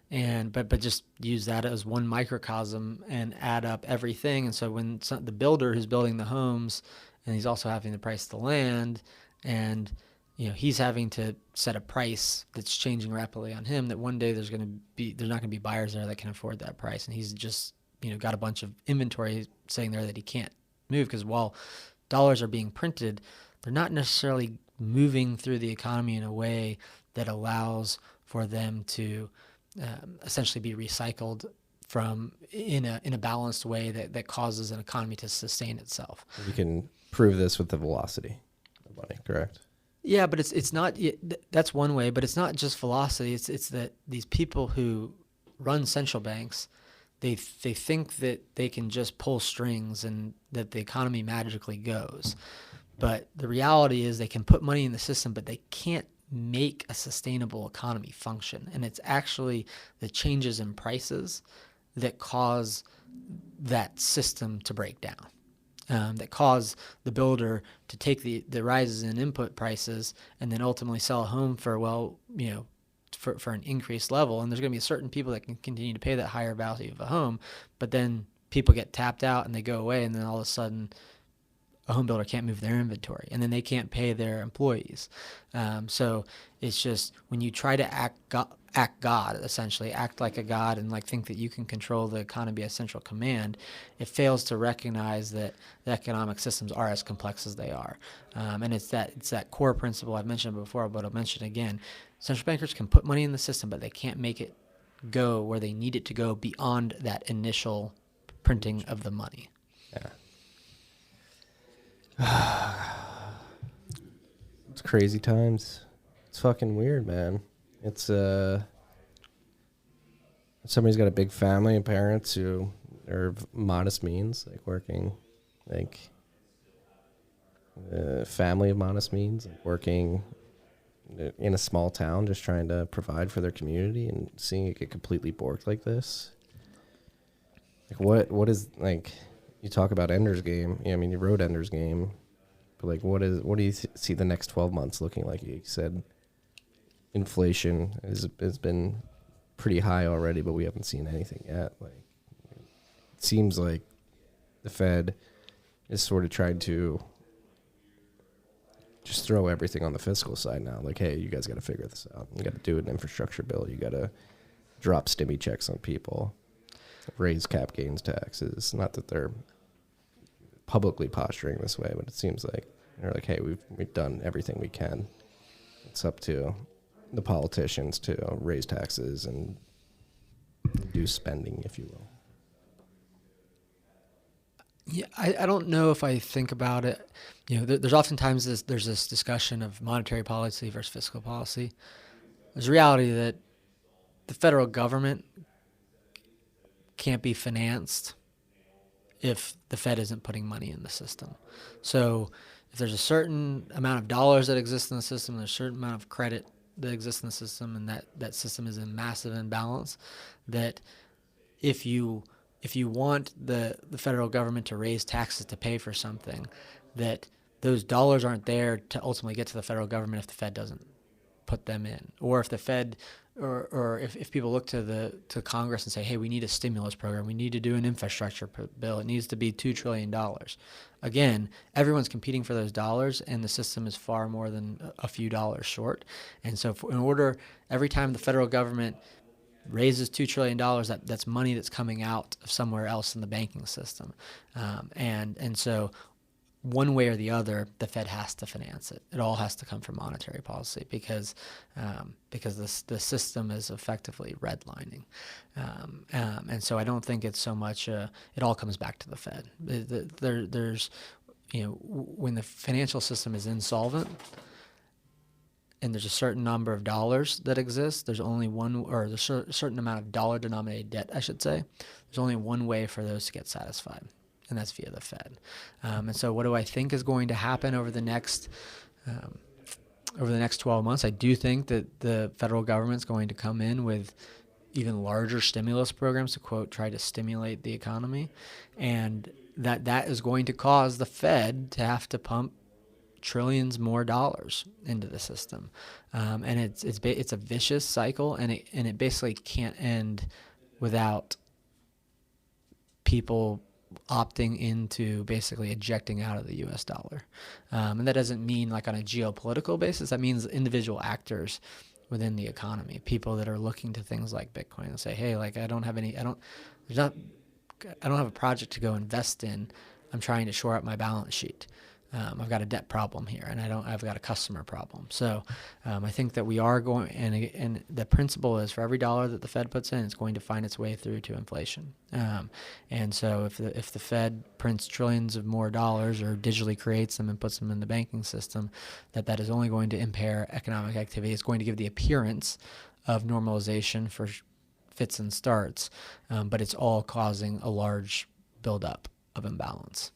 And but just use that as one microcosm and add up everything. And so when the builder who's building the homes, and he's also having to price the land, and he's having to set a price that's changing rapidly on him, that one day there's not going to be buyers there that can afford that price, and he's just got a bunch of inventory sitting there that he can't move, because while dollars are being printed, they're not necessarily moving through the economy in a way that allows for them to essentially be recycled from in a balanced way that causes an economy to sustain itself. you can prove this with the velocity of money, correct? Yeah, but it's not. That's one way, but it's not just velocity. It's that these people who run central banks, they think that they can just pull strings and that the economy magically goes. But the reality is they can put money in the system, but they can't make a sustainable economy function. And it's actually the changes in prices that cause that system to break down, that cause the builder to take the rises in input prices and then ultimately sell a home for, for an increased level. And there's going to be certain people that can continue to pay that higher value of a home, but then people get tapped out and they go away, and then all of a sudden a home builder can't move their inventory, and then they can't pay their employees. So it's just when you try to act God, essentially act like a God, and think that you can control the economy as central command, it fails to recognize that the economic systems are as complex as they are. And it's that core principle I've mentioned before, but I'll mention it again. Central bankers can put money in the system, but they can't make it go where they need it to go beyond that initial printing of the money. Yeah. It's crazy times. It's fucking weird, man. It's somebody's got a big family and parents who are of modest means, working, family of modest means, working in a small town, just trying to provide for their community, and seeing it get completely borked like this. What is, you talk about Ender's Game. You wrote Ender's Game, but what do you see the next 12 months looking like? You said inflation has been pretty high already, but we haven't seen anything yet. It seems like the Fed is sort of trying to just throw everything on the fiscal side now. Like, hey, you guys got to figure this out. You got to do an infrastructure bill. You got to drop stimmy checks on people, raise cap gains taxes. Not that they're publicly posturing this way, but it seems like they're like, hey, we've done everything we can. It's up to the politicians to raise taxes and do spending, if you will. Yeah, I don't know if I think about it. There's oftentimes there's this discussion of monetary policy versus fiscal policy. There's a reality that the federal government can't be financed if the Fed isn't putting money in the system. So if there's a certain amount of dollars that exist in the system, there's a certain amount of credit that exists in the system, and that system is in massive imbalance, that if you want the federal government to raise taxes to pay for something, that those dollars aren't there to ultimately get to the federal government if the Fed doesn't put them in. Or if the Fed, or if people look to Congress and say, hey, we need a stimulus program, we need to do an infrastructure bill, it needs to be $2 trillion. Again, everyone's competing for those dollars, and the system is far more than a few dollars short. And so every time the federal government raises $2 trillion, that's money that's coming out of somewhere else in the banking system. And so one way or the other, the Fed has to finance it. It all has to come from monetary policy because the system is effectively redlining. And so I don't think it's so much, it all comes back to the Fed. There's, when the financial system is insolvent, and there's a certain number of dollars that exist, there's only one, or there's a certain amount of dollar-denominated debt, I should say. There's only one way for those to get satisfied, and that's via the Fed. And so what do I think is going to happen over the next 12 months? I do think that the federal government's going to come in with even larger stimulus programs to, quote, try to stimulate the economy, and that is going to cause the Fed to have to pump trillions more dollars into the system, and it's a vicious cycle, and it basically can't end without people opting into basically ejecting out of the U.S. dollar, and that doesn't mean like on a geopolitical basis. That means individual actors within the economy, people that are looking to things like Bitcoin and say, hey, like I don't have a project to go invest in. I'm trying to shore up my balance sheet. I've got a debt problem here, and I've got a customer problem. So I think that we are going, and the principle is for every dollar that the Fed puts in, it's going to find its way through to inflation. And so if the Fed prints trillions of more dollars or digitally creates them and puts them in the banking system, that is only going to impair economic activity. It's going to give the appearance of normalization for fits and starts, but it's all causing a large buildup of imbalance.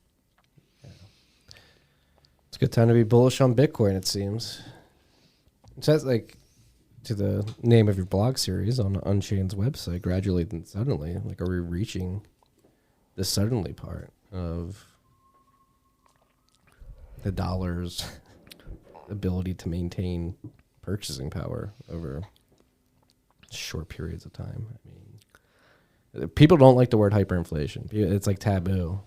It's a good time to be bullish on Bitcoin, it seems. It says, like, to the name of your blog series on Unchained's website, gradually then suddenly. Like, are we reaching the suddenly part of the dollar's ability to maintain purchasing power over short periods of time? I mean, people don't like the word hyperinflation. It's like taboo.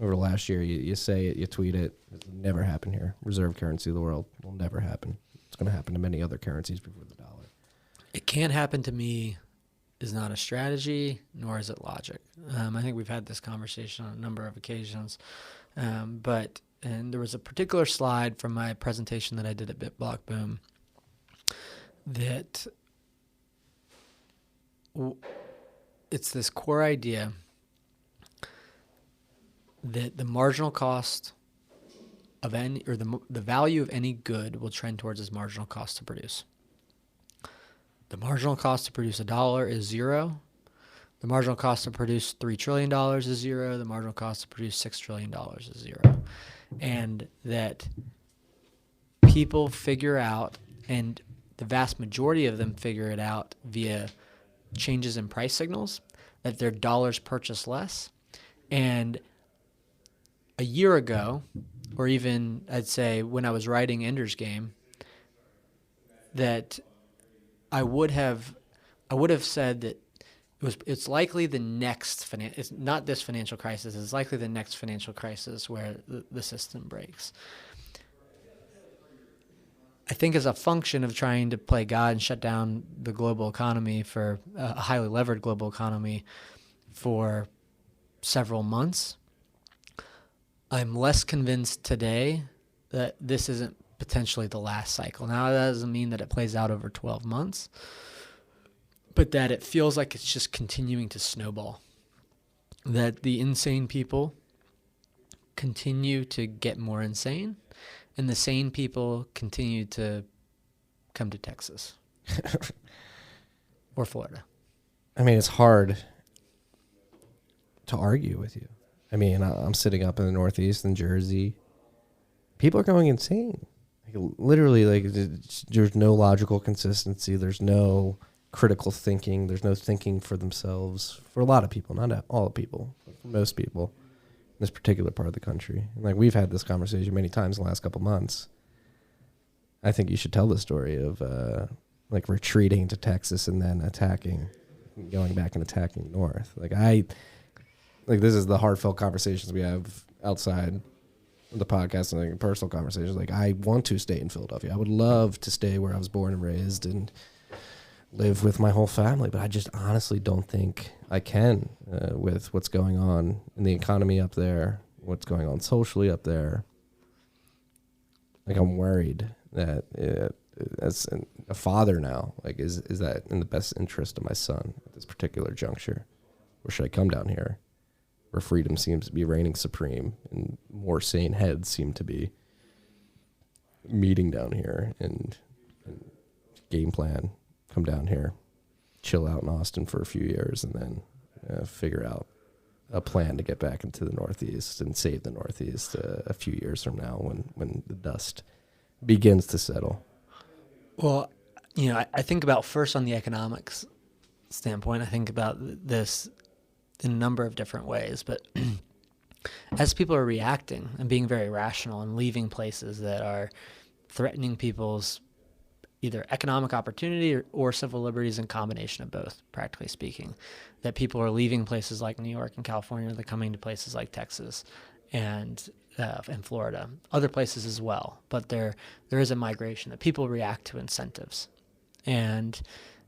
Over last year, you say it, you tweet it. It'll never happen here. Reserve currency of the world will never happen. It's going to happen to many other currencies before the dollar. It can't happen to me is not a strategy, nor is it logic. I think we've had this conversation on a number of occasions. And there was a particular slide from my presentation that I did at BitBlock Boom that it's this core idea that the marginal cost of any, or the value of any good will trend towards its marginal cost to produce. The marginal cost to produce $1 is zero. The marginal cost to produce $3 trillion is zero. The marginal cost to produce $6 trillion is zero. And that people figure out, and the vast majority of them figure it out via changes in price signals, that their dollars purchase less. And a year ago, or even I'd say when I was writing Ender's Game, that I would have said that it's likely the next it's not this financial crisis, it's likely the next financial crisis where the system breaks. I think as a function of trying to play God and shut down the global economy for a highly levered global economy for several months, I'm less convinced today that this isn't potentially the last cycle. Now, that doesn't mean that it plays out over 12 months, but that it feels like it's just continuing to snowball. That the insane people continue to get more insane, and the sane people continue to come to Texas or Florida. I mean, it's hard to argue with you. I mean, I'm sitting up in the Northeast in Jersey. People are going insane. Like, literally, like, there's no logical consistency. There's no critical thinking. There's no thinking for themselves for a lot of people, not all people, for most people in this particular part of the country. And like, we've had this conversation many times in the last couple months. I think you should tell the story of like retreating to Texas and then attacking, going back and attacking north. Like this is the heartfelt conversations we have outside of the podcast and like personal conversations. Like, I want to stay in Philadelphia. I would love to stay where I was born and raised and live with my whole family, but I just honestly don't think I can with what's going on in the economy up there, what's going on socially up there. Like, I'm worried that as a father now, like, is that in the best interest of my son at this particular juncture? Or should I come down here where freedom seems to be reigning supreme and more sane heads seem to be meeting down here and game plan, come down here, chill out in Austin for a few years, and then figure out a plan to get back into the Northeast and save the Northeast a few years from now when the dust begins to settle? Well, I think about first on the economics standpoint. I think about this in a number of different ways, but as people are reacting and being very rational and leaving places that are threatening people's either economic opportunity or civil liberties, in combination of both, practically speaking, that people are leaving places like New York and California, they're coming to places like Texas and Florida, other places as well. But there is a migration that people react to incentives, and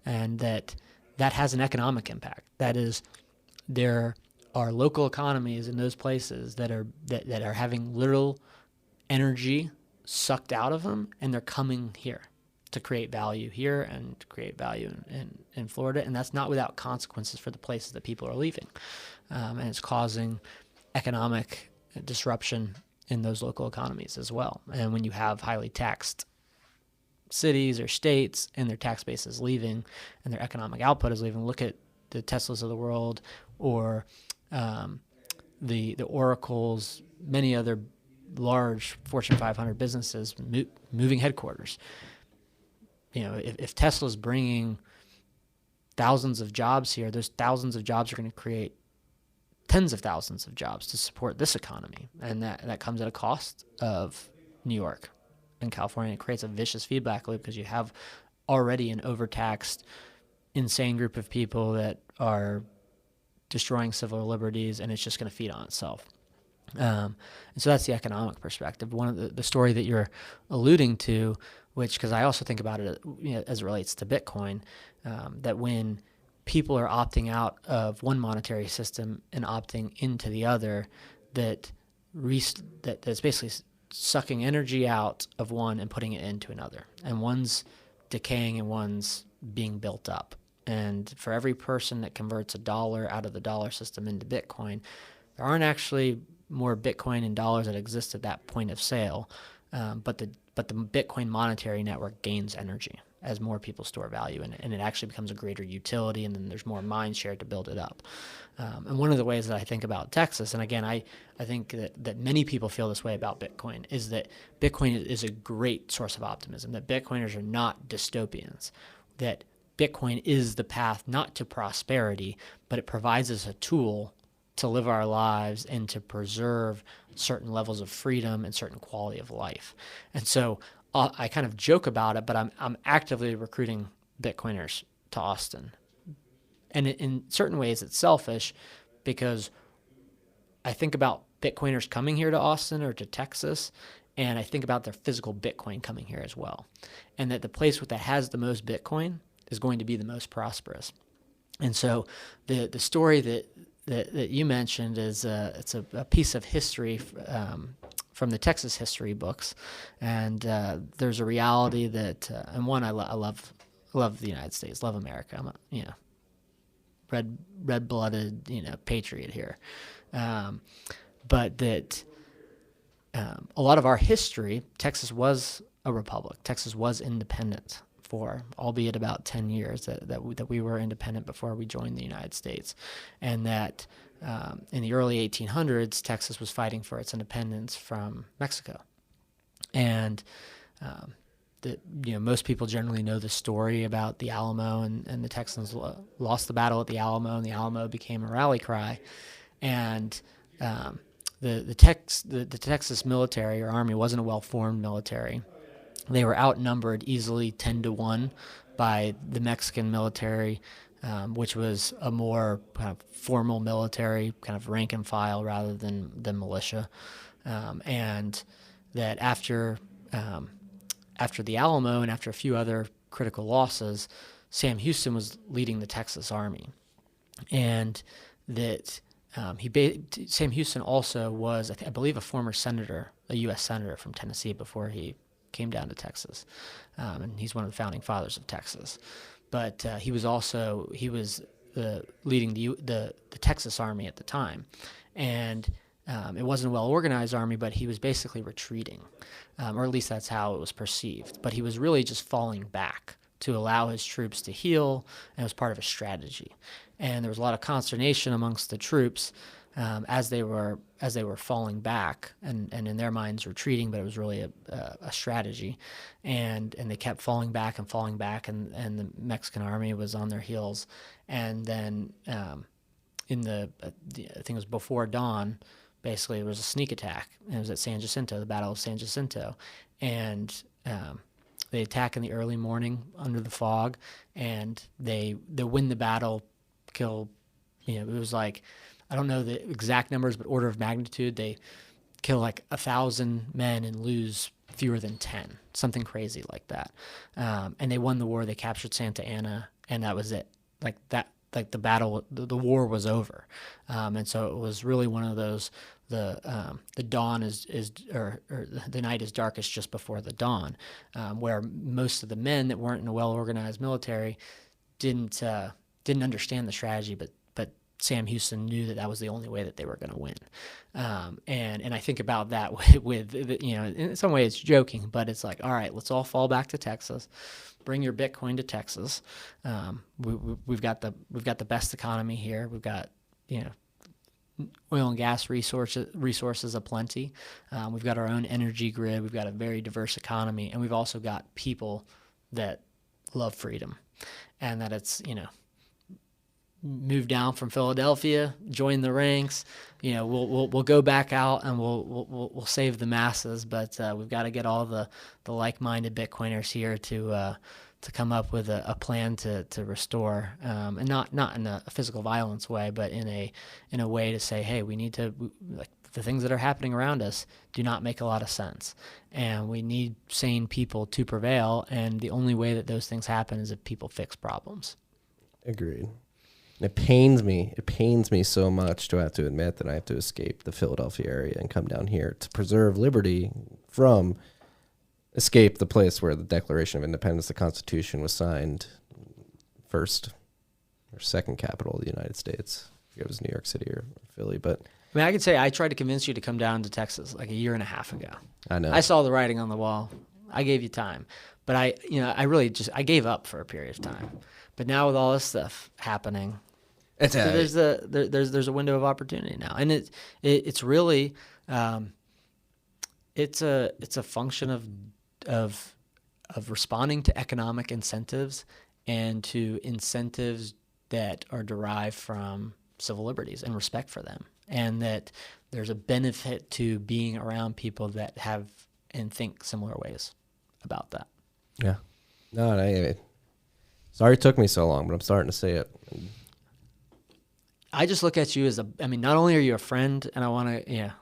that has an economic impact. That is, there are local economies in those places that are having literal energy sucked out of them, and they're coming here to create value here and to create value in Florida. And that's not without consequences for the places that people are leaving. And it's causing economic disruption in those local economies as well. And when you have highly taxed cities or states and their tax base is leaving and their economic output is leaving, look at the Teslas of the world, or the Oracles, many other large Fortune 500 businesses moving headquarters. If Tesla's bringing thousands of jobs here, those thousands of jobs are going to create tens of thousands of jobs to support this economy. And that comes at a cost of New York and California. It creates a vicious feedback loop because you have already an overtaxed, insane group of people that are destroying civil liberties, and it's just going to feed on itself. And so that's the economic perspective. One of the story that you're alluding to, which, because I also think about it as it relates to Bitcoin, that when people are opting out of one monetary system and opting into the other, that's basically sucking energy out of one and putting it into another. And one's decaying and one's being built up. And for every person that converts a dollar out of the dollar system into Bitcoin, there aren't actually more Bitcoin in dollars that exist at that point of sale, but the Bitcoin monetary network gains energy as more people store value in it, and it actually becomes a greater utility, and then there's more mind share to build it up. And one of the ways that I think about Texas, and again, I think that many people feel this way about Bitcoin, is that Bitcoin is a great source of optimism, that Bitcoiners are not dystopians, that Bitcoin is the path not to prosperity, but it provides us a tool to live our lives and to preserve certain levels of freedom and certain quality of life. And so I kind of joke about it, but I'm actively recruiting Bitcoiners to Austin. And in certain ways it's selfish, because I think about Bitcoiners coming here to Austin or to Texas, And I think about their physical Bitcoin coming here as well. And that the place that has the most Bitcoin is going to be the most prosperous. And so the story that you mentioned is it's a piece of history from the Texas history books. And there's a reality that, and one, I love the United States, love America. I'm a, red-blooded, patriot here. But that a lot of our history, Texas was a republic. Texas was independent for, albeit about 10 years that we were independent before we joined the United States. And that in the early 1800s, Texas was fighting for its independence from Mexico. And most people generally know the story about the Alamo, and the Texans lost the battle at the Alamo, and the Alamo became a rally cry. And the Texas military or army wasn't a well-formed military. They were outnumbered easily 10-1 by the Mexican military, which was a more kind of formal military, kind of rank and file rather than militia. And that after the Alamo and after a few other critical losses, Sam Houston was leading the Texas Army. And that Sam Houston also was, I believe, a former senator, a U.S. senator from Tennessee before he came down to Texas. And he's one of the founding fathers of Texas. But he was leading the Texas Army at the time. And it wasn't a well-organized army, but he was basically retreating, or at least that's how it was perceived. But he was really just falling back to allow his troops to heal, and it was part of a strategy. And there was a lot of consternation amongst the troops as they were falling back and in their minds retreating, but it was really a strategy. And they kept falling back, and the Mexican army was on their heels. And then I think it was before dawn, basically it was a sneak attack, and it was at San Jacinto, the Battle of San Jacinto. And they attack in the early morning under the fog, and they win the battle, kill, it was like, I don't know the exact numbers, but order of magnitude, they kill like 1,000 men and lose fewer than 10, something crazy like that. And they won the war. They captured Santa Ana, and that was it. Like the battle, the war was over. And so it was really one of those, the dawn or the night is darkest just before the dawn, where most of the men that weren't in a well-organized military didn't understand the strategy, but Sam Houston knew that was the only way that they were going to win. And I think about that with in some way it's joking, but it's like, all right, let's all fall back to Texas. Bring your Bitcoin to Texas. We've got the best economy here. We've got oil and gas resources aplenty. We've got our own energy grid. We've got a very diverse economy, and we've also got people that love freedom, and that it's move down from Philadelphia, join the ranks. We'll go back out and we'll save the masses, but we've got to get all the like-minded Bitcoiners here to come up with a plan to restore, and not in a physical violence way, but in a way to say, hey, we need to, like, the things that are happening around us do not make a lot of sense, and we need sane people to prevail, and the only way that those things happen is if people fix problems. Agreed. It pains me so much to have to admit that I have to escape the Philadelphia area and come down here to preserve liberty from escape the place where the Declaration of Independence, the Constitution, was signed, first or second capital of the United States. I forget if it was New York City or Philly, but I mean, I could say I tried to convince you to come down to Texas like a year and a half ago. I know. I saw the writing on the wall. I gave you time, but I gave up for a period of time. But now with all this stuff happening, there's a window of opportunity now, and it's really it's a function of responding to economic incentives and to incentives that are derived from civil liberties and respect for them, and that there's a benefit to being around people that have and think similar ways about that. Yeah. No, sorry it took me so long, but I'm starting to see it. I just look at you as not only are you a friend, and I want to,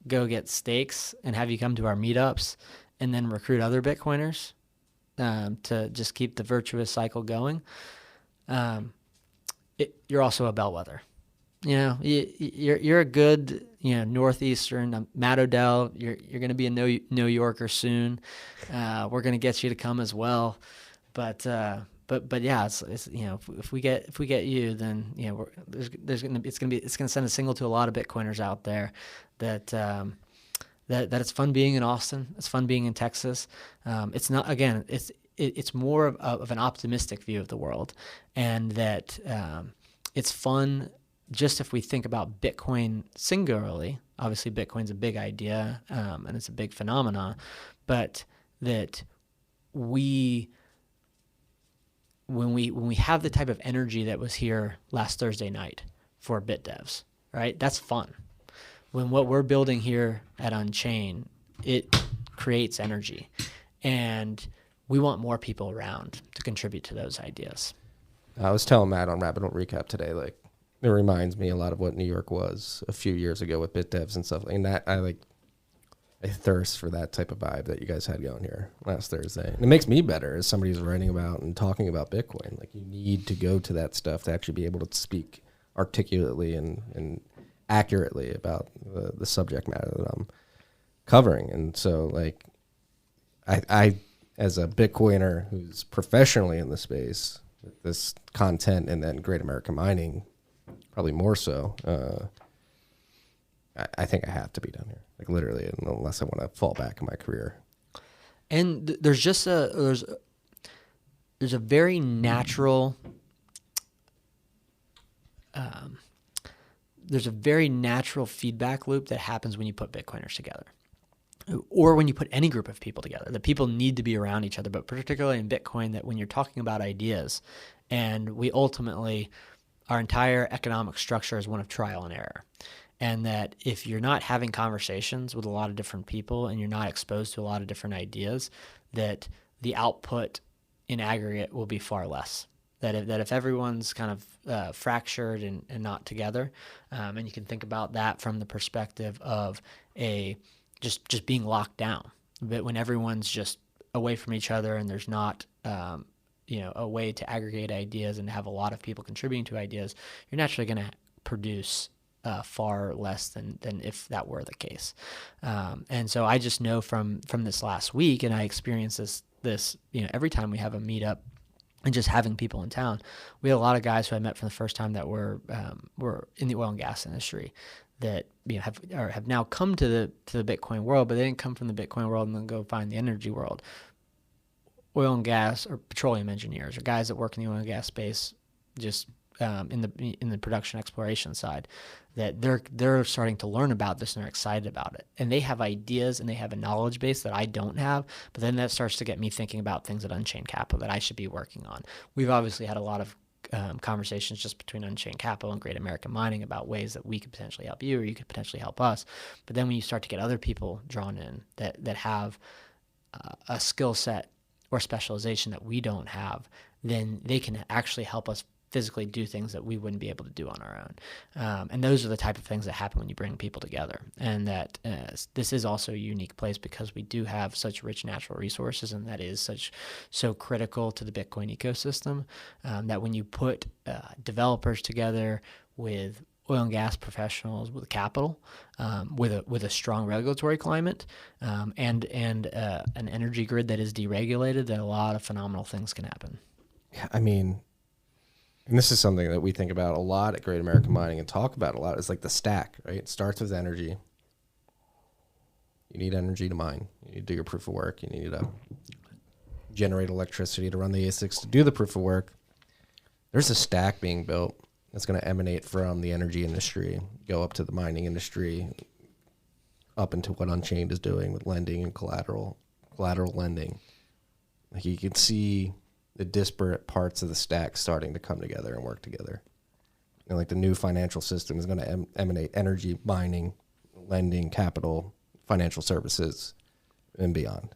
go get steaks and have you come to our meetups and then recruit other Bitcoiners to just keep the virtuous cycle going, you're also a bellwether. You're a good, Northeastern, Matt Odell, you're going to be a New Yorker soon. We're going to get you to come as well. But yeah, it's if we get you, then it's going to send a signal to a lot of Bitcoiners out there that it's fun being in Austin. It's fun being in Texas. It's not, again, it's more of an optimistic view of the world, and that it's fun. Just if we think about Bitcoin singularly, obviously Bitcoin's a big idea and it's a big phenomenon, but that when we have the type of energy that was here last Thursday night for bit devs, right? That's fun. When what we're building here at Unchained, it creates energy, and we want more people around to contribute to those ideas. I was telling Matt on Rapid Recap today, like, it reminds me a lot of what New York was a few years ago with bit devs and stuff. And that I thirst for that type of vibe that you guys had going here last Thursday. And it makes me better as somebody who's writing about and talking about Bitcoin. Like, you need to go to that stuff to actually be able to speak articulately and accurately about the subject matter that I'm covering. And so, like, I as a Bitcoiner who's professionally in the space with this content and then Great American Mining, probably more so, I think I have to be down here, like, literally, unless I want to fall back in my career. And there's just there's a very natural feedback loop that happens when you put Bitcoiners together, or when you put any group of people together. That people need to be around each other, but particularly in Bitcoin, that when you're talking about ideas, and we ultimately, our entire economic structure is one of trial and error. And that if you're not having conversations with a lot of different people and you're not exposed to a lot of different ideas, that the output in aggregate will be far less. That if everyone's kind of fractured and not together, and you can think about that from the perspective of just being locked down. But when everyone's just away from each other and there's not a way to aggregate ideas and have a lot of people contributing to ideas, you're naturally going to produce far less than if that were the case. And so I just know from this last week, and I experience this every time we have a meetup and just having people in town. We had a lot of guys who I met for the first time that were in the oil and gas industry that have now come to the Bitcoin world, but they didn't come from the Bitcoin world and then go find the energy world. Oil and gas or petroleum engineers or guys that work in the oil and gas space, just in the production exploration side, that they're starting to learn about this and they're excited about it, and they have ideas and they have a knowledge base that I don't have. But then that starts to get me thinking about things at Unchained Capital that I should be working on. We've obviously had a lot of conversations just between Unchained Capital and Great American Mining about ways that we could potentially help you or you could potentially help us. But then when you start to get other people drawn in that have a skill set or specialization that we don't have, then they can actually help us physically do things that we wouldn't be able to do on our own. And those are the type of things that happen when you bring people together. And that this is also a unique place because we do have such rich natural resources, and that is so critical to the Bitcoin ecosystem, that when you put developers together with oil and gas professionals, with capital, with a strong regulatory climate, and an energy grid that is deregulated, that a lot of phenomenal things can happen. Yeah, I mean, and this is something that we think about a lot at Great American Mining and talk about a lot. It's like the stack, right? It starts with energy. You need energy to mine. You need to do your proof of work. You need to generate electricity to run the ASICs to do the proof of work. There's a stack being built that's going to emanate from the energy industry, go up to the mining industry, up into what Unchained is doing with lending and collateral lending. Like, you can see the disparate parts of the stack starting to come together and work together. And like, the new financial system is going to emanate energy, mining, lending, capital, financial services, and beyond.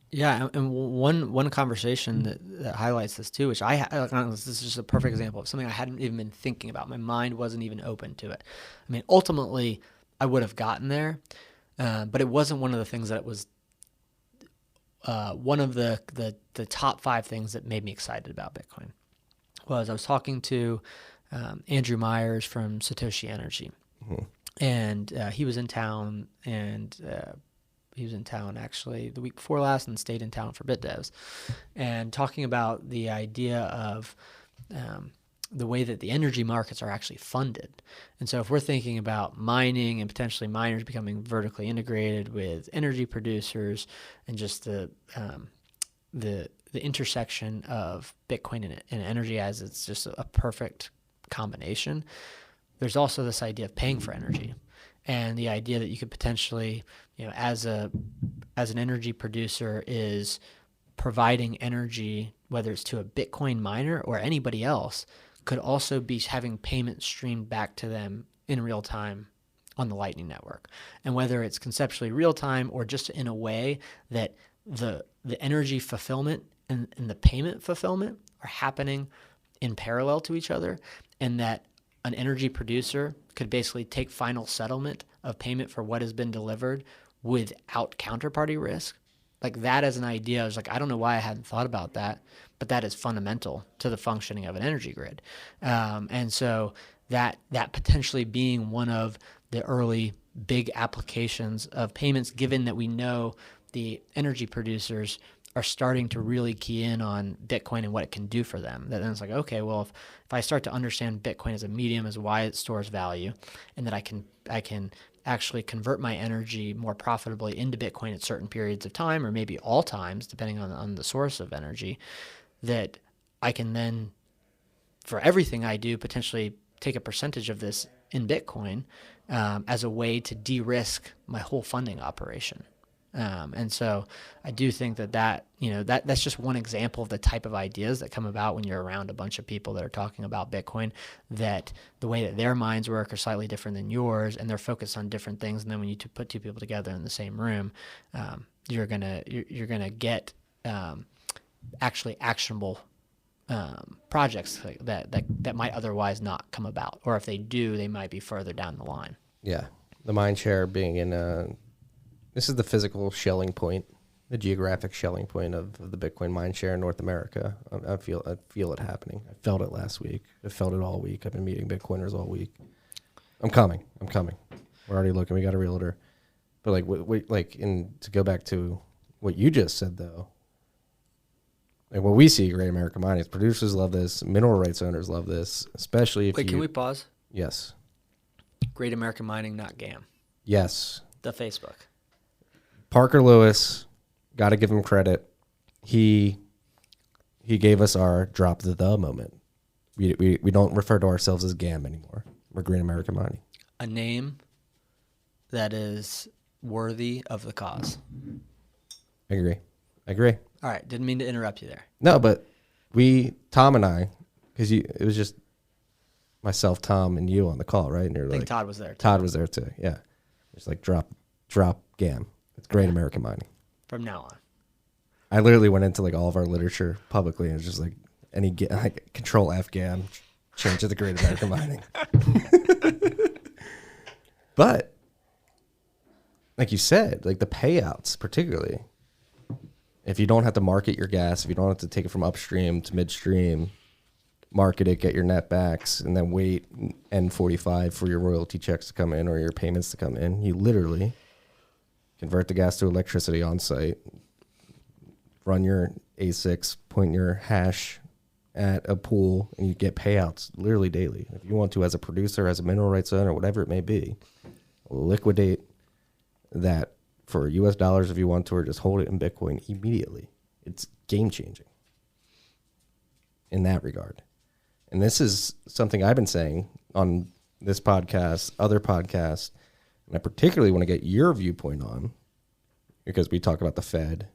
Yeah, and one conversation that highlights this too, which this is just a perfect example of something I hadn't even been thinking about. My mind wasn't even open to it. I mean, ultimately, I would have gotten there, but it wasn't one of the things that was one of the top 5 things that made me excited about Bitcoin. Was I was talking to Andrew Myers from Satoshi Energy, and he was in town, and he was in town actually the week before last and stayed in town for BitDevs, and talking about the idea of the way that the energy markets are actually funded. And so if we're thinking about mining and potentially miners becoming vertically integrated with energy producers and just the intersection of Bitcoin and energy as it's just a perfect combination, there's also this idea of paying for energy. And the idea that you could potentially, as an energy producer is providing energy, whether it's to a Bitcoin miner or anybody else, could also be having payments streamed back to them in real time on the Lightning Network. And whether it's conceptually real time or just in a way that the energy fulfillment and the payment fulfillment are happening in parallel to each other, and that an energy producer could basically take final settlement of payment for what has been delivered without counterparty risk. Like that as an idea, I was like, I don't know why I hadn't thought about that, but that is fundamental to the functioning of an energy grid. And so that potentially being one of the early big applications of payments, given that we know the energy producers are starting to really key in on Bitcoin and what it can do for them. That then it's like, okay, well, if I start to understand Bitcoin as a medium, as why it stores value, and that I can actually convert my energy more profitably into Bitcoin at certain periods of time, or maybe all times, depending on the source of energy, that I can then, for everything I do, potentially take a percentage of this in Bitcoin as a way to de-risk my whole funding operation. And so I do think that's just one example of the type of ideas that come about when you're around a bunch of people that are talking about Bitcoin, that the way that their minds work are slightly different than yours, and they're focused on different things. And then when you put two people together in the same room, you're gonna get actually actionable projects that might otherwise not come about, or if they do, they might be further down the line. Yeah, the mind share being in this is the physical shelling point, the geographic shelling point of the Bitcoin mind share in North America. I feel it happening. I felt it last week. I felt it all week. I've been meeting Bitcoiners all week. I'm coming. We're already looking. We got a realtor. But to go back to what you just said though, like what we see Great American Mining is producers love this, mineral rights owners love this, especially if can we pause? Yes. Great American Mining, not GAM. Yes. The Facebook. Parker Lewis, got to give him credit. He gave us our drop the moment. We don't refer to ourselves as GAM anymore. We're Great American Mining. A name that is worthy of the cause. I agree. All right, didn't mean to interrupt you there. No, but Tom and I, because it was just myself, Tom, and you on the call, right? And I think Todd was there. Todd was there too. Yeah, it's like drop GAM. It's Great American Mining. From now on. I literally went into like all of our literature publicly and it was just like Control F GAM, change it to Great American Mining. But like you said, like the payouts, particularly if you don't have to market your gas, if you don't have to take it from upstream to midstream, market it, get your net backs, and then wait N45 for your royalty checks to come in or your payments to come in, you literally convert the gas to electricity on site, run your ASICs, point your hash at a pool, and you get payouts literally daily. If you want to, as a producer, as a mineral rights owner, whatever it may be, liquidate that for US dollars if you want to, or just hold it in Bitcoin immediately. It's game changing in that regard. And this is something I've been saying on this podcast, other podcasts, and I particularly want to get your viewpoint on, because we talk about the Fed,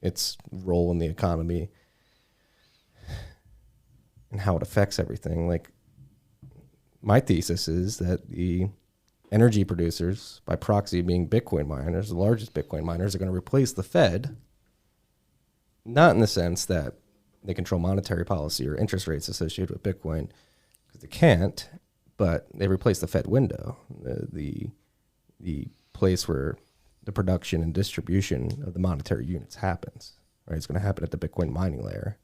its role in the economy, and how it affects everything. Like, my thesis is that the energy producers, by proxy being Bitcoin miners, the largest Bitcoin miners, are going to replace the Fed, not in the sense that they control monetary policy or interest rates associated with Bitcoin, because they can't, but they replace the Fed window, the place where the production and distribution of the monetary units happens. Right? It's going to happen at the Bitcoin mining layer,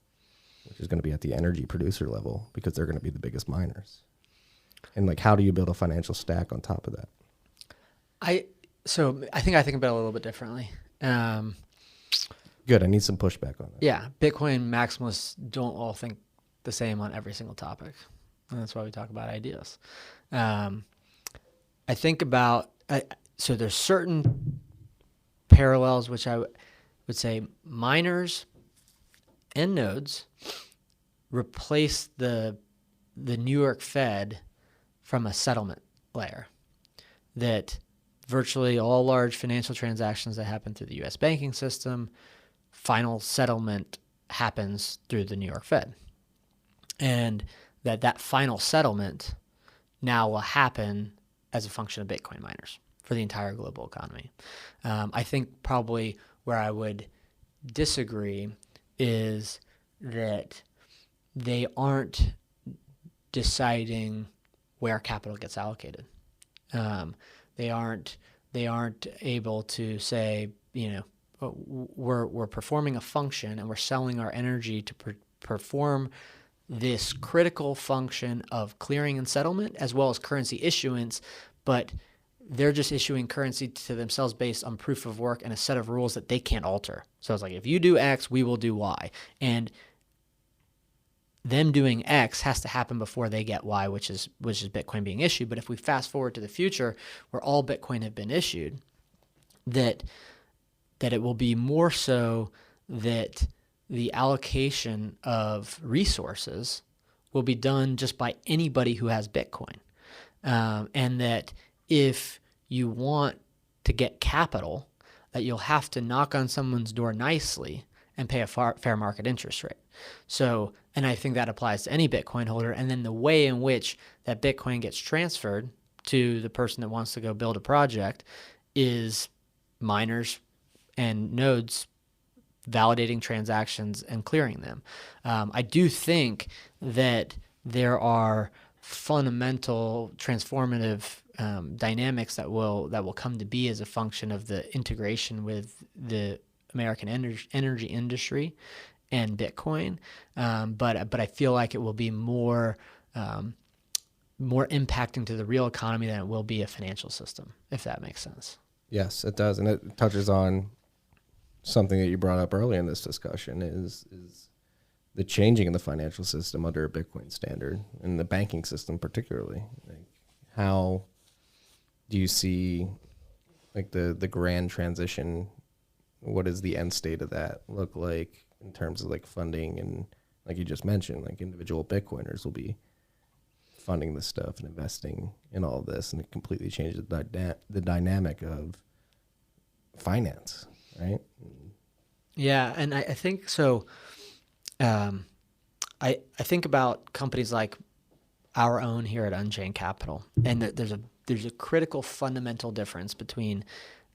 which is going to be at the energy producer level because they're going to be the biggest miners. And like, how do you build a financial stack on top of that? I think about it a little bit differently. Good. I need some pushback on that. Yeah, Bitcoin maximalists don't all think the same on every single topic, and that's why we talk about ideas. I think about so there's certain parallels which I would say miners and nodes replace the New York Fed from a settlement layer. That virtually all large financial transactions that happen through the U.S. banking system, final settlement happens through the New York Fed. And that final settlement now will happen as a function of Bitcoin miners for the entire global economy. I think probably where I would disagree is that they aren't deciding where capital gets allocated. They aren't able to say, we're performing a function and we're selling our energy to perform this critical function of clearing and settlement as well as currency issuance, but they're just issuing currency to themselves based on proof of work and a set of rules that they can't alter. So it's like, if you do X, we will do Y. And them doing X has to happen before they get Y, which is Bitcoin being issued. But if we fast forward to the future where all Bitcoin have been issued, that it will be more so that the allocation of resources will be done just by anybody who has Bitcoin. And that if you want to get capital, that you'll have to knock on someone's door nicely and pay a fair market interest rate. So, and I think that applies to any Bitcoin holder. And then the way in which that Bitcoin gets transferred to the person that wants to go build a project is miners and nodes validating transactions and clearing them. I do think that there are fundamental transformative dynamics that will come to be as a function of the integration with the American energy industry and Bitcoin, but I feel like it will be more impacting to the real economy than it will be a financial system, if that makes sense. Yes, it does, and it touches on something that you brought up early in this discussion is the changing in the financial system under a Bitcoin standard, and the banking system particularly. Like, how do you see like the grand transition? What does the end state of that look like in terms of like funding, and like you just mentioned, like individual Bitcoiners will be funding this stuff and investing in all of this, and it completely changes the dynamic of finance, right? Yeah, and I think so. I think about companies like our own here at Unchained Capital, and there's a critical fundamental difference between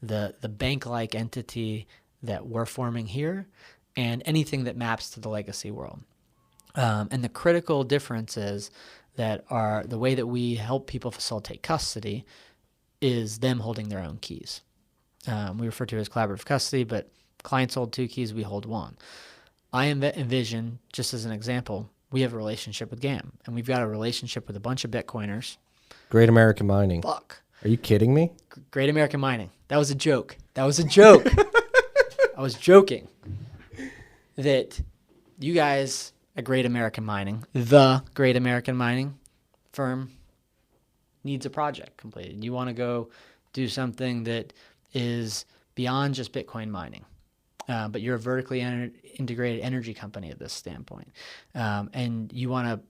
the bank-like entity that we're forming here and anything that maps to the legacy world. And the critical difference is that the way that we help people facilitate custody is them holding their own keys. We refer to it as collaborative custody, but clients hold 2 keys, we hold 1. I envision, just as an example, we have a relationship with GAM, and we've got a relationship with a bunch of Bitcoiners. Great American Mining. Fuck. Are you kidding me? Great American Mining. That was a joke. I was joking that you guys at Great American Mining, the Great American Mining firm, needs a project completed. You want to go do something that is beyond just Bitcoin mining. But you're a vertically integrated energy company at this standpoint, and you want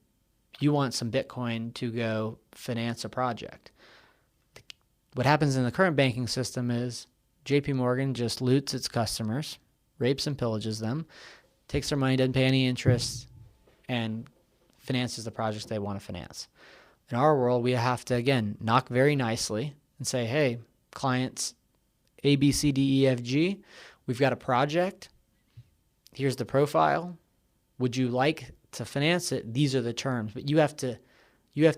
some Bitcoin to go finance a project. What happens in the current banking system is J.P. Morgan just loots its customers, rapes and pillages them, takes their money, doesn't pay any interest, and finances the projects they want to finance. In our world, we have to, again, knock very nicely and say, hey, clients A, B, C, D, E, F, G, we've got a project. Here's the profile. Would you like to finance it? These are the terms. But you have to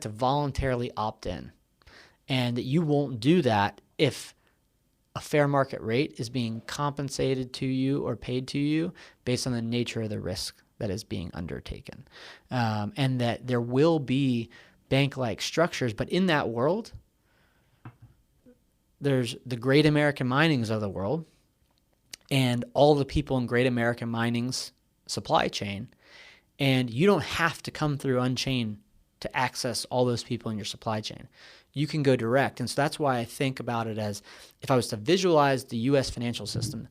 voluntarily opt in. And you won't do that if a fair market rate is being compensated to you or paid to you based on the nature of the risk that is being undertaken. And that there will be bank-like structures, but in that world, there's the great American minings of the world and all the people in great American mining's supply chain. And you don't have to come through Unchained to access all those people in your supply chain. You can go direct. And so that's why I think about it as, if I was to visualize the U.S. financial system,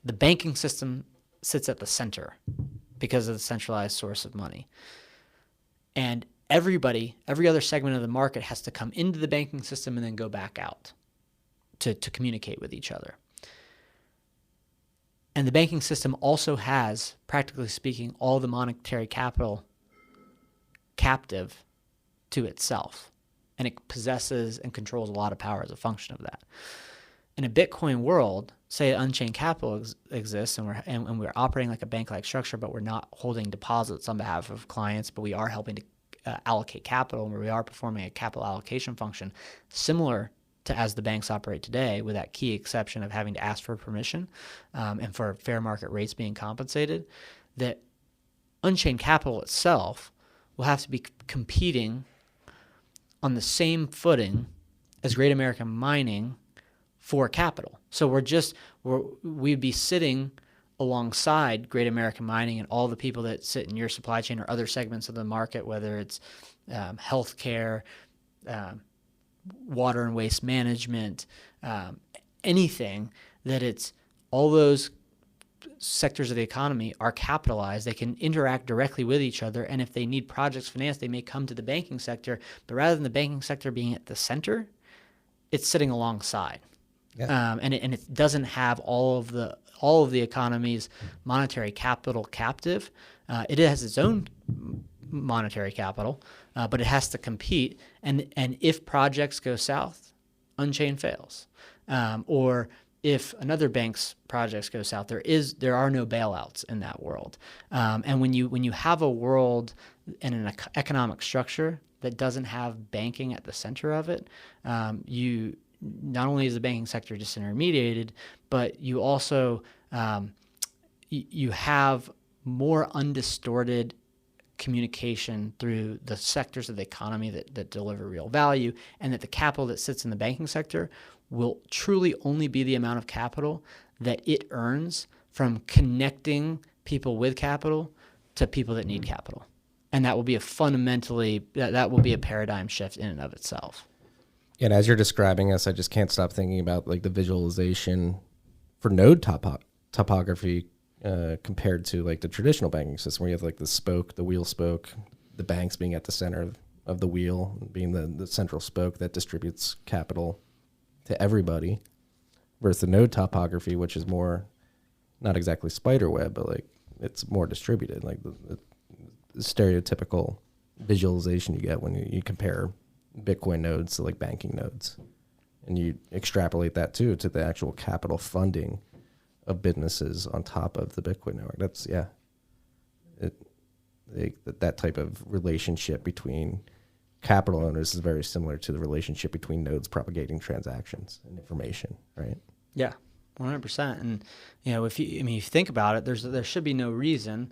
the banking system sits at the center because of the centralized source of money. And everybody, every other segment of the market has to come into the banking system and then go back out to communicate with each other. And the banking system also has, practically speaking, all the monetary capital captive to itself. And it possesses and controls a lot of power as a function of that. In a Bitcoin world, say Unchained Capital exists and we're operating like a bank-like structure, but we're not holding deposits on behalf of clients, but we are helping to allocate capital, and we are performing a capital allocation function similar to as the banks operate today, with that key exception of having to ask for permission and for fair market rates being compensated, that Unchained Capital itself will have to be competing on the same footing as Great American Mining for capital. So we'd be sitting alongside Great American Mining and all the people that sit in your supply chain or other segments of the market, whether it's healthcare, water and waste management, anything that it's all those sectors of the economy are capitalized. They can interact directly with each other. And if they need projects financed, they may come to the banking sector. But rather than the banking sector being at the center, it's sitting alongside. Yeah. And it doesn't have all of the economy's monetary capital captive. It has its own monetary capital, but it has to compete. And if projects go south, Unchained fails. Or if another bank's projects go south, there are no bailouts in that world. And when you have a world and an economic structure that doesn't have banking at the center of it, you not only is the banking sector disintermediated, but you also you have more undistorted communication through the sectors of the economy that deliver real value, and that the capital that sits in the banking sector will truly only be the amount of capital that it earns from connecting people with capital to people that need capital. And that will be that will be a paradigm shift in and of itself. And as you're describing this, I just can't stop thinking about like the visualization for node topography compared to like the traditional banking system, where you have like the wheel spoke, the banks being at the center of the wheel, being the central spoke that distributes capital to everybody, versus the node topography, which is more, not exactly spider web, but like it's more distributed, like the stereotypical visualization you get when you compare Bitcoin nodes to like banking nodes, and you extrapolate that too to the actual capital funding of businesses on top of the Bitcoin network. That's that type of relationship between capital owners is very similar to the relationship between nodes propagating transactions and information, right? Yeah, 100%. And if you think about it, there should be no reason.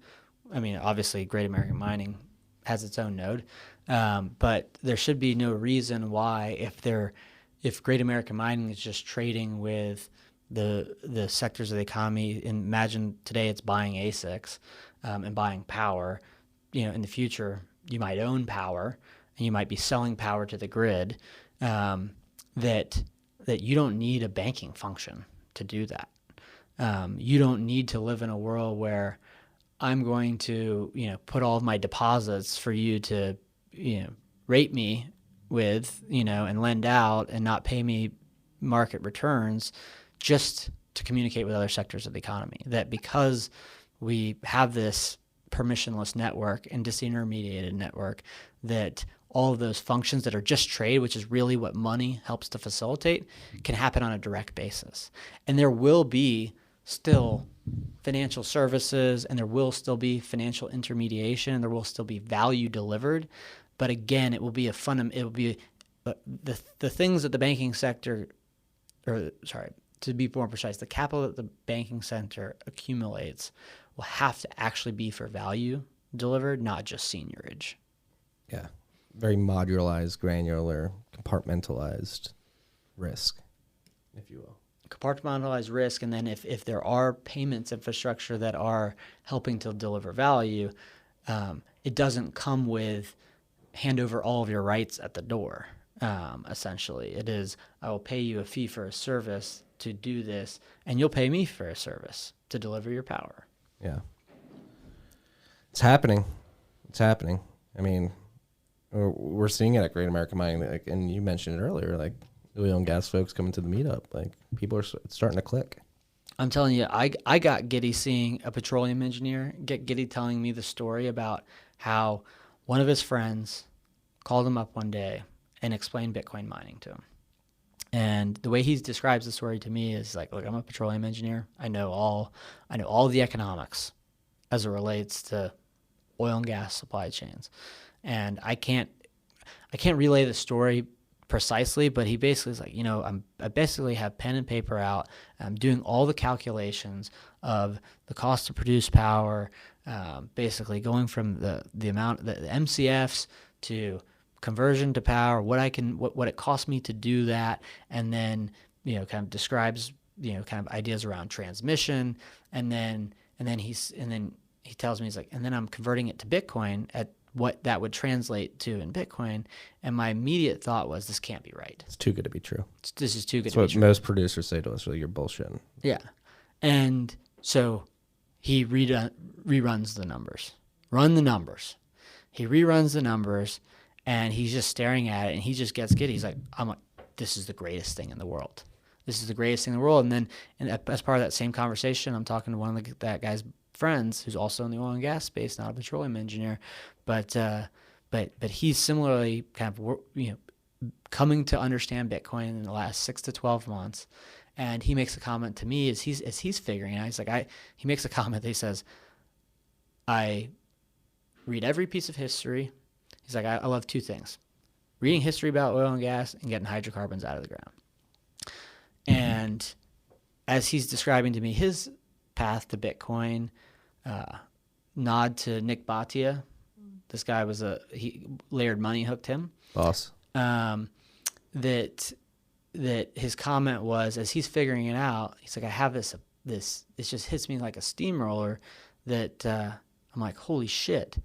I mean, obviously, Great American Mining has its own node, but there should be no reason why, if Great American Mining is just trading with the sectors of the economy, and imagine today it's buying ASICs and buying power. In the future, you might own power and you might be selling power to the grid. That you don't need a banking function to do that. You don't need to live in a world where I'm going to put all of my deposits for you to rate me with and lend out and not pay me market returns, just to communicate with other sectors of the economy. That because we have this permissionless network and disintermediated network, that all of those functions that are just trade, which is really what money helps to facilitate, can happen on a direct basis. And there will be still financial services, and there will still be financial intermediation, and there will still be value delivered. But again, it will be the things that the banking sector, to be more precise, the capital that the banking sector accumulates will have to actually be for value delivered, not just seniorage. Yeah. Very modularized, granular, compartmentalized risk, if you will. Compartmentalized risk, and then if there are payments infrastructure that are helping to deliver value, it doesn't come with hand over all of your rights at the door. Essentially, it is, I will pay you a fee for a service to do this, and you'll pay me for a service to deliver your power. Yeah. It's happening. It's happening. I mean, we're seeing it at Great American Mining, like, and you mentioned it earlier, like oil and gas folks coming to the meetup, like people are starting to click. I'm telling you, I got giddy seeing a petroleum engineer get giddy telling me the story about how one of his friends called him up one day and explained Bitcoin mining to him. And the way he describes the story to me is like, look, I'm a petroleum engineer. I know all the economics as it relates to oil and gas supply chains. And I can't relay the story precisely, but he basically is like, I basically have pen and paper out. I'm doing all the calculations of the cost to produce power, basically going from the amount, the MCFs to conversion to power, what it costs me to do that, and then kind of describes kind of ideas around transmission, and then he tells me, he's like, and then I'm converting it to Bitcoin at what that would translate to in Bitcoin. And my immediate thought was, this can't be right. It's too good to be true. This is too good That's to be what true. most producers say to us, you're bullshitting. Yeah. And so he reruns the numbers. Run the numbers. He reruns the numbers, and he's just staring at it, and he just gets giddy. He's like, this is the greatest thing in the world. This is the greatest thing in the world. And then as part of that same conversation, I'm talking to one of that guy's friends who's also in the oil and gas space, not a petroleum engineer, but he's similarly kind of coming to understand Bitcoin in the last 6 to 12 months. And he makes a comment to me as he's figuring it out. He's like, he makes a comment that he says, I read every piece of history. He's like, I love two things: reading history about oil and gas and getting hydrocarbons out of the ground. And as he's describing to me his path to Bitcoin, nod to Nick Bhatia. This guy he Layered Money hooked him. Boss. That his comment was, as he's figuring it out, he's like, I have this, it just hits me like a steamroller that I'm like, holy shit,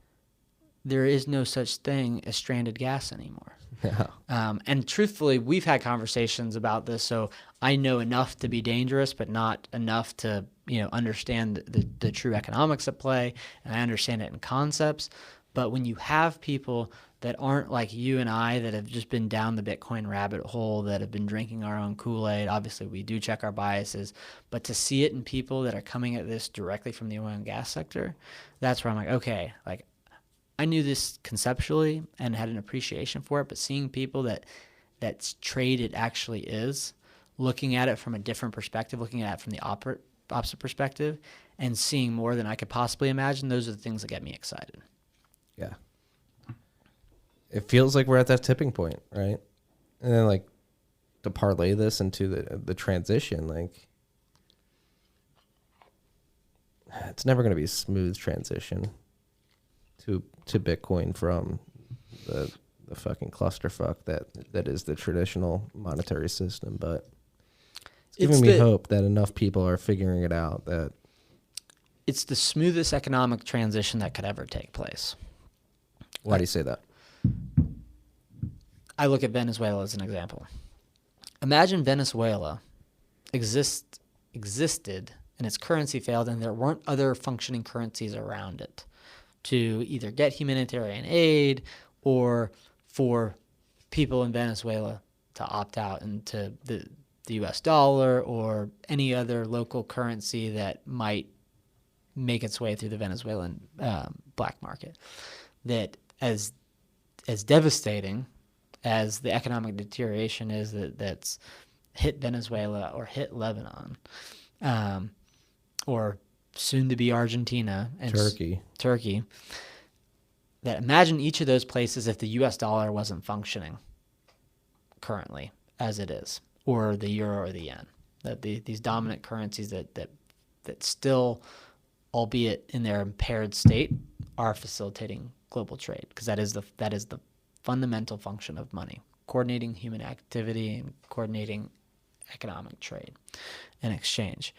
there is no such thing as stranded gas anymore. Yeah. And truthfully, we've had conversations about this, so I know enough to be dangerous, but not enough to understand the true economics at play, and I understand it in concepts. But when you have people that aren't like you and I, that have just been down the Bitcoin rabbit hole, that have been drinking our own Kool-Aid, obviously we do check our biases, but to see it in people that are coming at this directly from the oil and gas sector, that's where I'm like, okay, like I knew this conceptually and had an appreciation for it, but seeing people that's trade it actually is, looking at it from a different perspective, looking at it from the opposite perspective, and seeing more than I could possibly imagine, those are the things that get me excited. Yeah. It feels like we're at that tipping point, right? And then like to parlay this into the transition, like it's never going to be a smooth transition to Bitcoin from the fucking clusterfuck that is the traditional monetary system, but it's giving me hope that enough people are figuring it out that it's the smoothest economic transition that could ever take place. Why do you say that? I look at Venezuela as an example. Imagine Venezuela existed and its currency failed and there weren't other functioning currencies around it to either get humanitarian aid or for people in Venezuela to opt out into the US dollar or any other local currency that might make its way through the Venezuelan black market. That as devastating as the economic deterioration is that's hit Venezuela or hit Lebanon, or soon to be Argentina and Turkey, that imagine each of those places if the US dollar wasn't functioning currently as it is, or the euro or the yen. that these dominant currencies that still, albeit in their impaired state, are facilitating global trade, because that is the fundamental function of money, coordinating human activity and coordinating economic trade and exchange.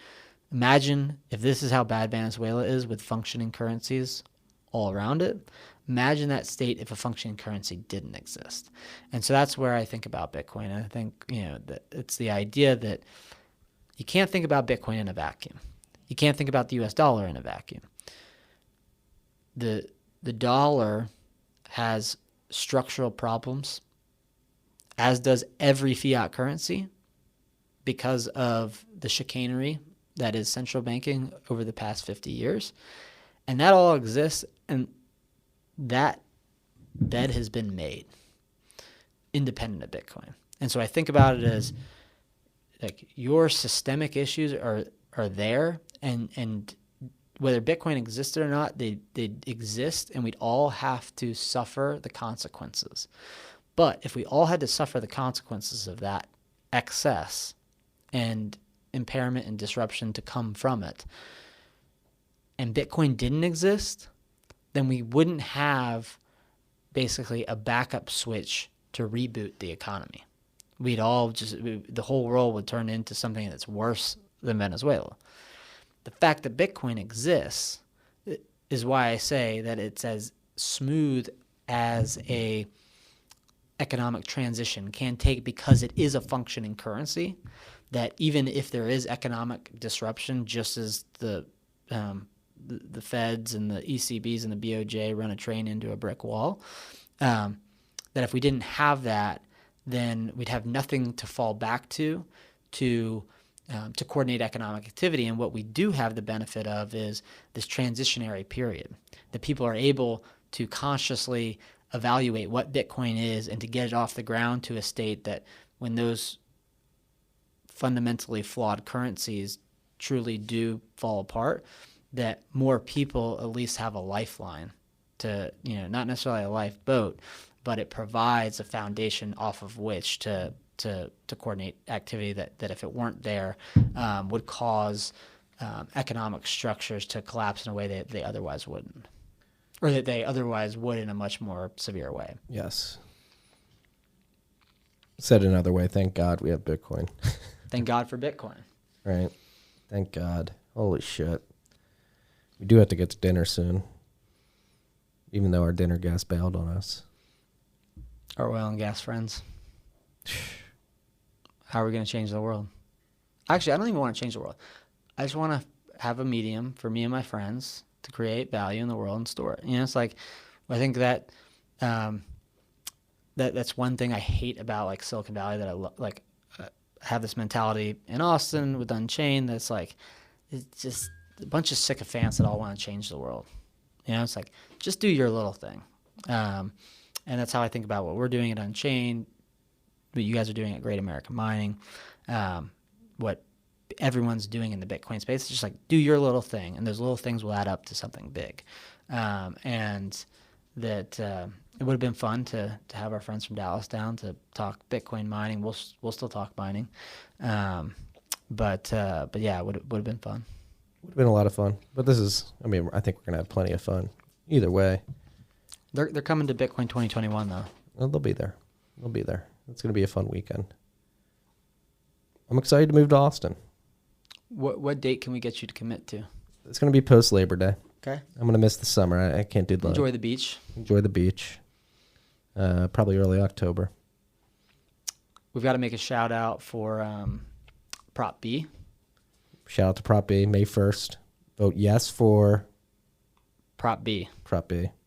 Imagine if this is how bad Venezuela is with functioning currencies all around it. Imagine that state if a functioning currency didn't exist. And so that's where I think about Bitcoin. I think, that it's the idea that you can't think about Bitcoin in a vacuum. You can't think about the US dollar in a vacuum. The dollar has structural problems, as does every fiat currency, because of the chicanery that is central banking over the past 50 years. And that all exists, and that bed has been made independent of Bitcoin. And so I think about it as like your systemic issues are there, and whether Bitcoin existed or not, they exist, and we'd all have to suffer the consequences. But if we all had to suffer the consequences of that excess and impairment and disruption to come from it, and Bitcoin didn't exist, then we wouldn't have basically a backup switch to reboot the economy. The whole world would turn into something that's worse than Venezuela. The fact that Bitcoin exists is why I say that it's as smooth as a economic transition can take, because it is a functioning currency, that even if there is economic disruption, just as the feds and the ECBs and the BOJ run a train into a brick wall, that if we didn't have that, then we'd have nothing to fall back to coordinate economic activity. And what we do have the benefit of is this transitionary period, that people are able to consciously evaluate what Bitcoin is and to get it off the ground to a state that when those fundamentally flawed currencies truly do fall apart, that more people at least have a lifeline to, not necessarily a lifeboat, but it provides a foundation off of which to coordinate activity that if it weren't there, would cause economic structures to collapse in a way that they otherwise wouldn't, or that they otherwise would in a much more severe way. Yes. Said another way, thank God we have Bitcoin. Thank God for Bitcoin. Right. Thank God. Holy shit. We do have to get to dinner soon, even though our dinner guest bailed on us. Our oil and gas friends. How are we going to change the world? Actually, I don't even want to change the world. I just want to have a medium for me and my friends to create value in the world and store it. It's like, I think that that's one thing I hate about like Silicon Valley, that I have this mentality in Austin with Unchained that's like, it's just a bunch of sycophants that all want to change the world. It's like, just do your little thing. And that's how I think about what we're doing at Unchained, what you guys are doing at Great American Mining, what everyone's doing in the Bitcoin space. It's just like, do your little thing, and those little things will add up to something big. And that it would have been fun to have our friends from Dallas down to talk Bitcoin mining. We'll still talk mining, but yeah, it would have been fun. Would have been a lot of fun. But I think we're gonna have plenty of fun either way. They're coming to Bitcoin 2021 though. Well, they'll be there. It's gonna be a fun weekend. I'm excited to move to Austin. What date can we get you to commit to? It's gonna be post Labor Day. Okay. I'm gonna miss the summer. I can't do that. Enjoy the beach. Probably early October. We've got to make a shout out for Prop B. Shout out to Prop B, May 1st. Vote yes for Prop B.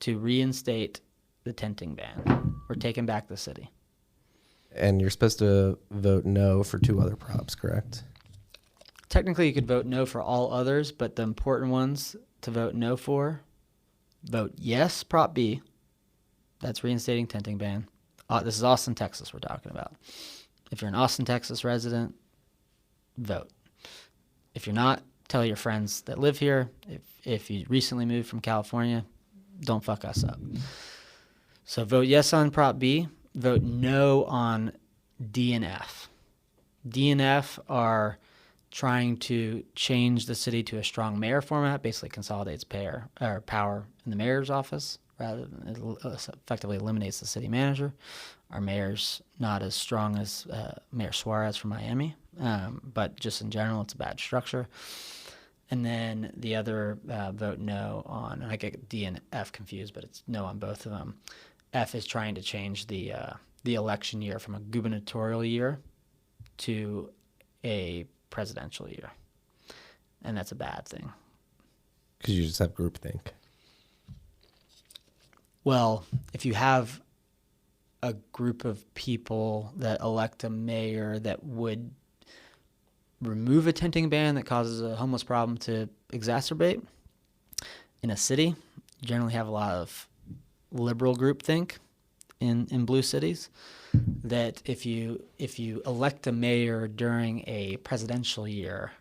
To reinstate the tenting ban. We're taking back the city. And you're supposed to vote no for two other props, correct? Technically, you could vote no for all others, but the important ones to vote no for, vote yes, Prop B. That's reinstating tenting ban. This is Austin, Texas we're talking about. If you're an Austin, Texas resident, vote. If you're not, tell your friends that live here. If you recently moved from California, don't fuck us up. So vote yes on Prop B. Vote no on D and F. D and F are trying to change the city to a strong mayor format, basically consolidates power in the mayor's office rather than it effectively eliminates the city manager. Our mayor's not as strong as Mayor Suarez from Miami, but just in general, it's a bad structure. And then the other vote no on, and I get D and F confused, but it's no on both of them. F is trying to change the election year from a gubernatorial year to a presidential year, and that's a bad thing. Because you just have groupthink. Well, if you have a group of people that elect a mayor that would remove a tenting ban that causes a homeless problem to exacerbate in a city, you generally have a lot of liberal groupthink in blue cities, that if you elect a mayor during a presidential year,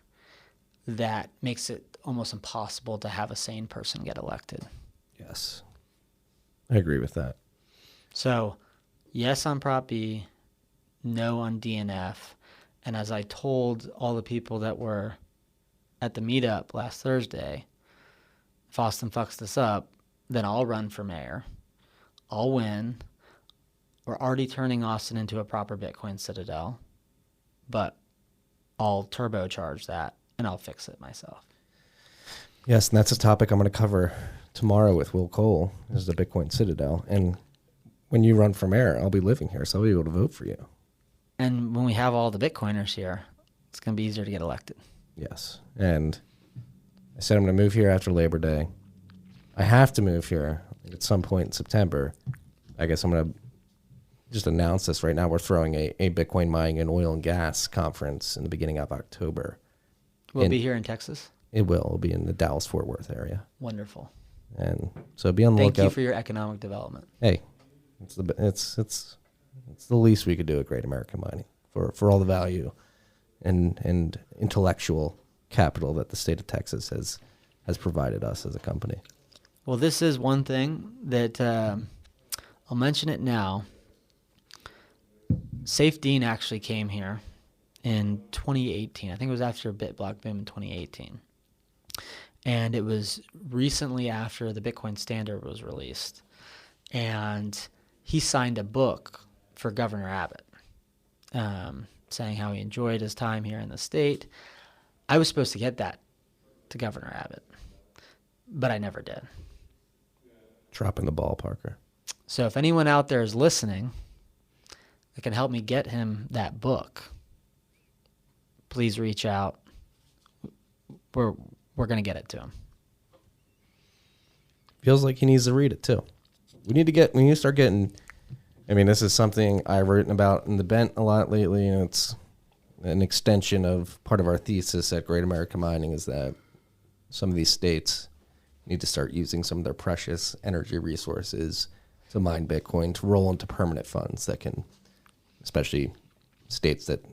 that makes it almost impossible to have a sane person get elected. Yes. I agree with that. So, yes on Prop B, no on DNF. And as I told all the people that were at the meetup last Thursday, if Austin fucks this up, then I'll run for mayor. I'll win. We're already turning Austin into a proper Bitcoin citadel, but I'll turbocharge that and I'll fix it myself. Yes, and that's a topic I'm going to cover tomorrow with Will Cole, is the Bitcoin citadel. And when you run for mayor, I'll be living here, so I'll be able to vote for you. And when we have all the Bitcoiners here, it's going to be easier to get elected. Yes. And I said I'm going to move here after Labor Day. I have to move here at some point in September. I guess I'm going to just announce this right now. We're throwing a Bitcoin mining and oil and gas conference in the beginning of October. Will it be here in Texas? It will. It'll be in the Dallas-Fort Worth area. Wonderful. And so be on the lookout. Thank you for your economic development. Hey, it's the least we could do at Great American Mining for all the value and intellectual capital that the state of Texas has provided us as a company. Well, this is one thing that I'll mention it now. Safe Dean actually came here in 2018. I think it was after BitBlock boom in 2018. And it was recently after the Bitcoin standard was released. And he signed a book for Governor Abbott, saying how he enjoyed his time here in the state. I was supposed to get that to Governor Abbott, but I never did. Dropping the ball, Parker. So if anyone out there is listening that can help me get him that book, please reach out. We're going to get it to him. Feels like he needs to read it too. We need to start getting, I mean, this is something I've written about in the Bent a lot lately, and it's an extension of part of our thesis at Great American Mining is that some of these states need to start using some of their precious energy resources to mine Bitcoin, to roll into permanent funds that can, especially states that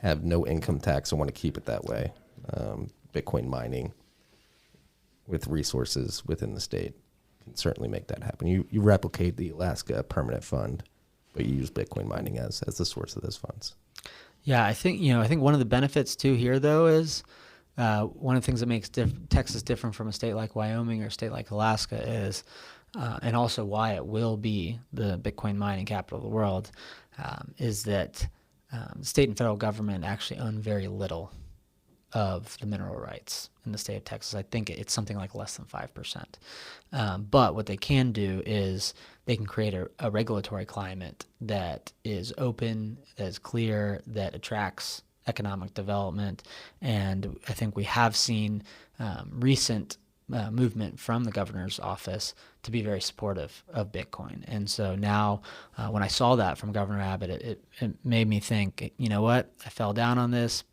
have no income tax and want to keep it that way, Bitcoin mining with resources within the state can certainly make that happen. You replicate the Alaska permanent fund, but you use Bitcoin mining as the source of those funds. Yeah, I think one of the benefits too here though is one of the things that makes Texas different from a state like Wyoming or a state like Alaska is, and also why it will be the Bitcoin mining capital of the world, is that the state and federal government actually own very little of the mineral rights in the state of Texas. I think it's something like less than 5%. But what they can do is they can create a regulatory climate that is open, that is clear, that attracts economic development. And I think we have seen recent movement from the governor's office to be very supportive of Bitcoin. And so now when I saw that from Governor Abbott, it made me think, you know what, I fell down on this,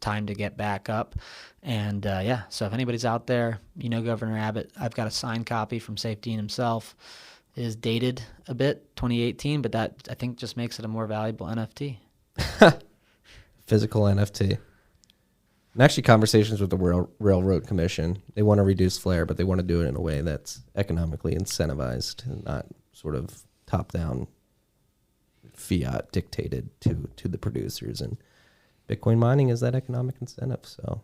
time to get back up. And so if anybody's out there, Governor Abbott, I've got a signed copy from Safe Dean himself. It is dated a bit, 2018, but that I think just makes it a more valuable NFT. Physical NFT. And actually conversations with the Railroad Commission, they want to reduce flare, but they want to do it in a way that's economically incentivized and not sort of top-down fiat dictated to the producers. And Bitcoin mining is that economic incentive. So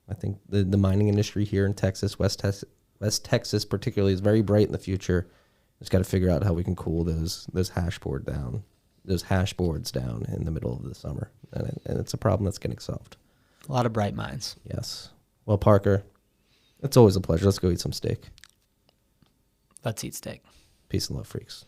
I think the mining industry here in Texas, West Texas particularly, is very bright in the future. Just got to figure out how we can cool those hash boards down in the middle of the summer. And it's a problem that's getting solved. A lot of bright minds. Yes. Well, Parker, it's always a pleasure. Let's go eat some steak. Let's eat steak. Peace and love, freaks.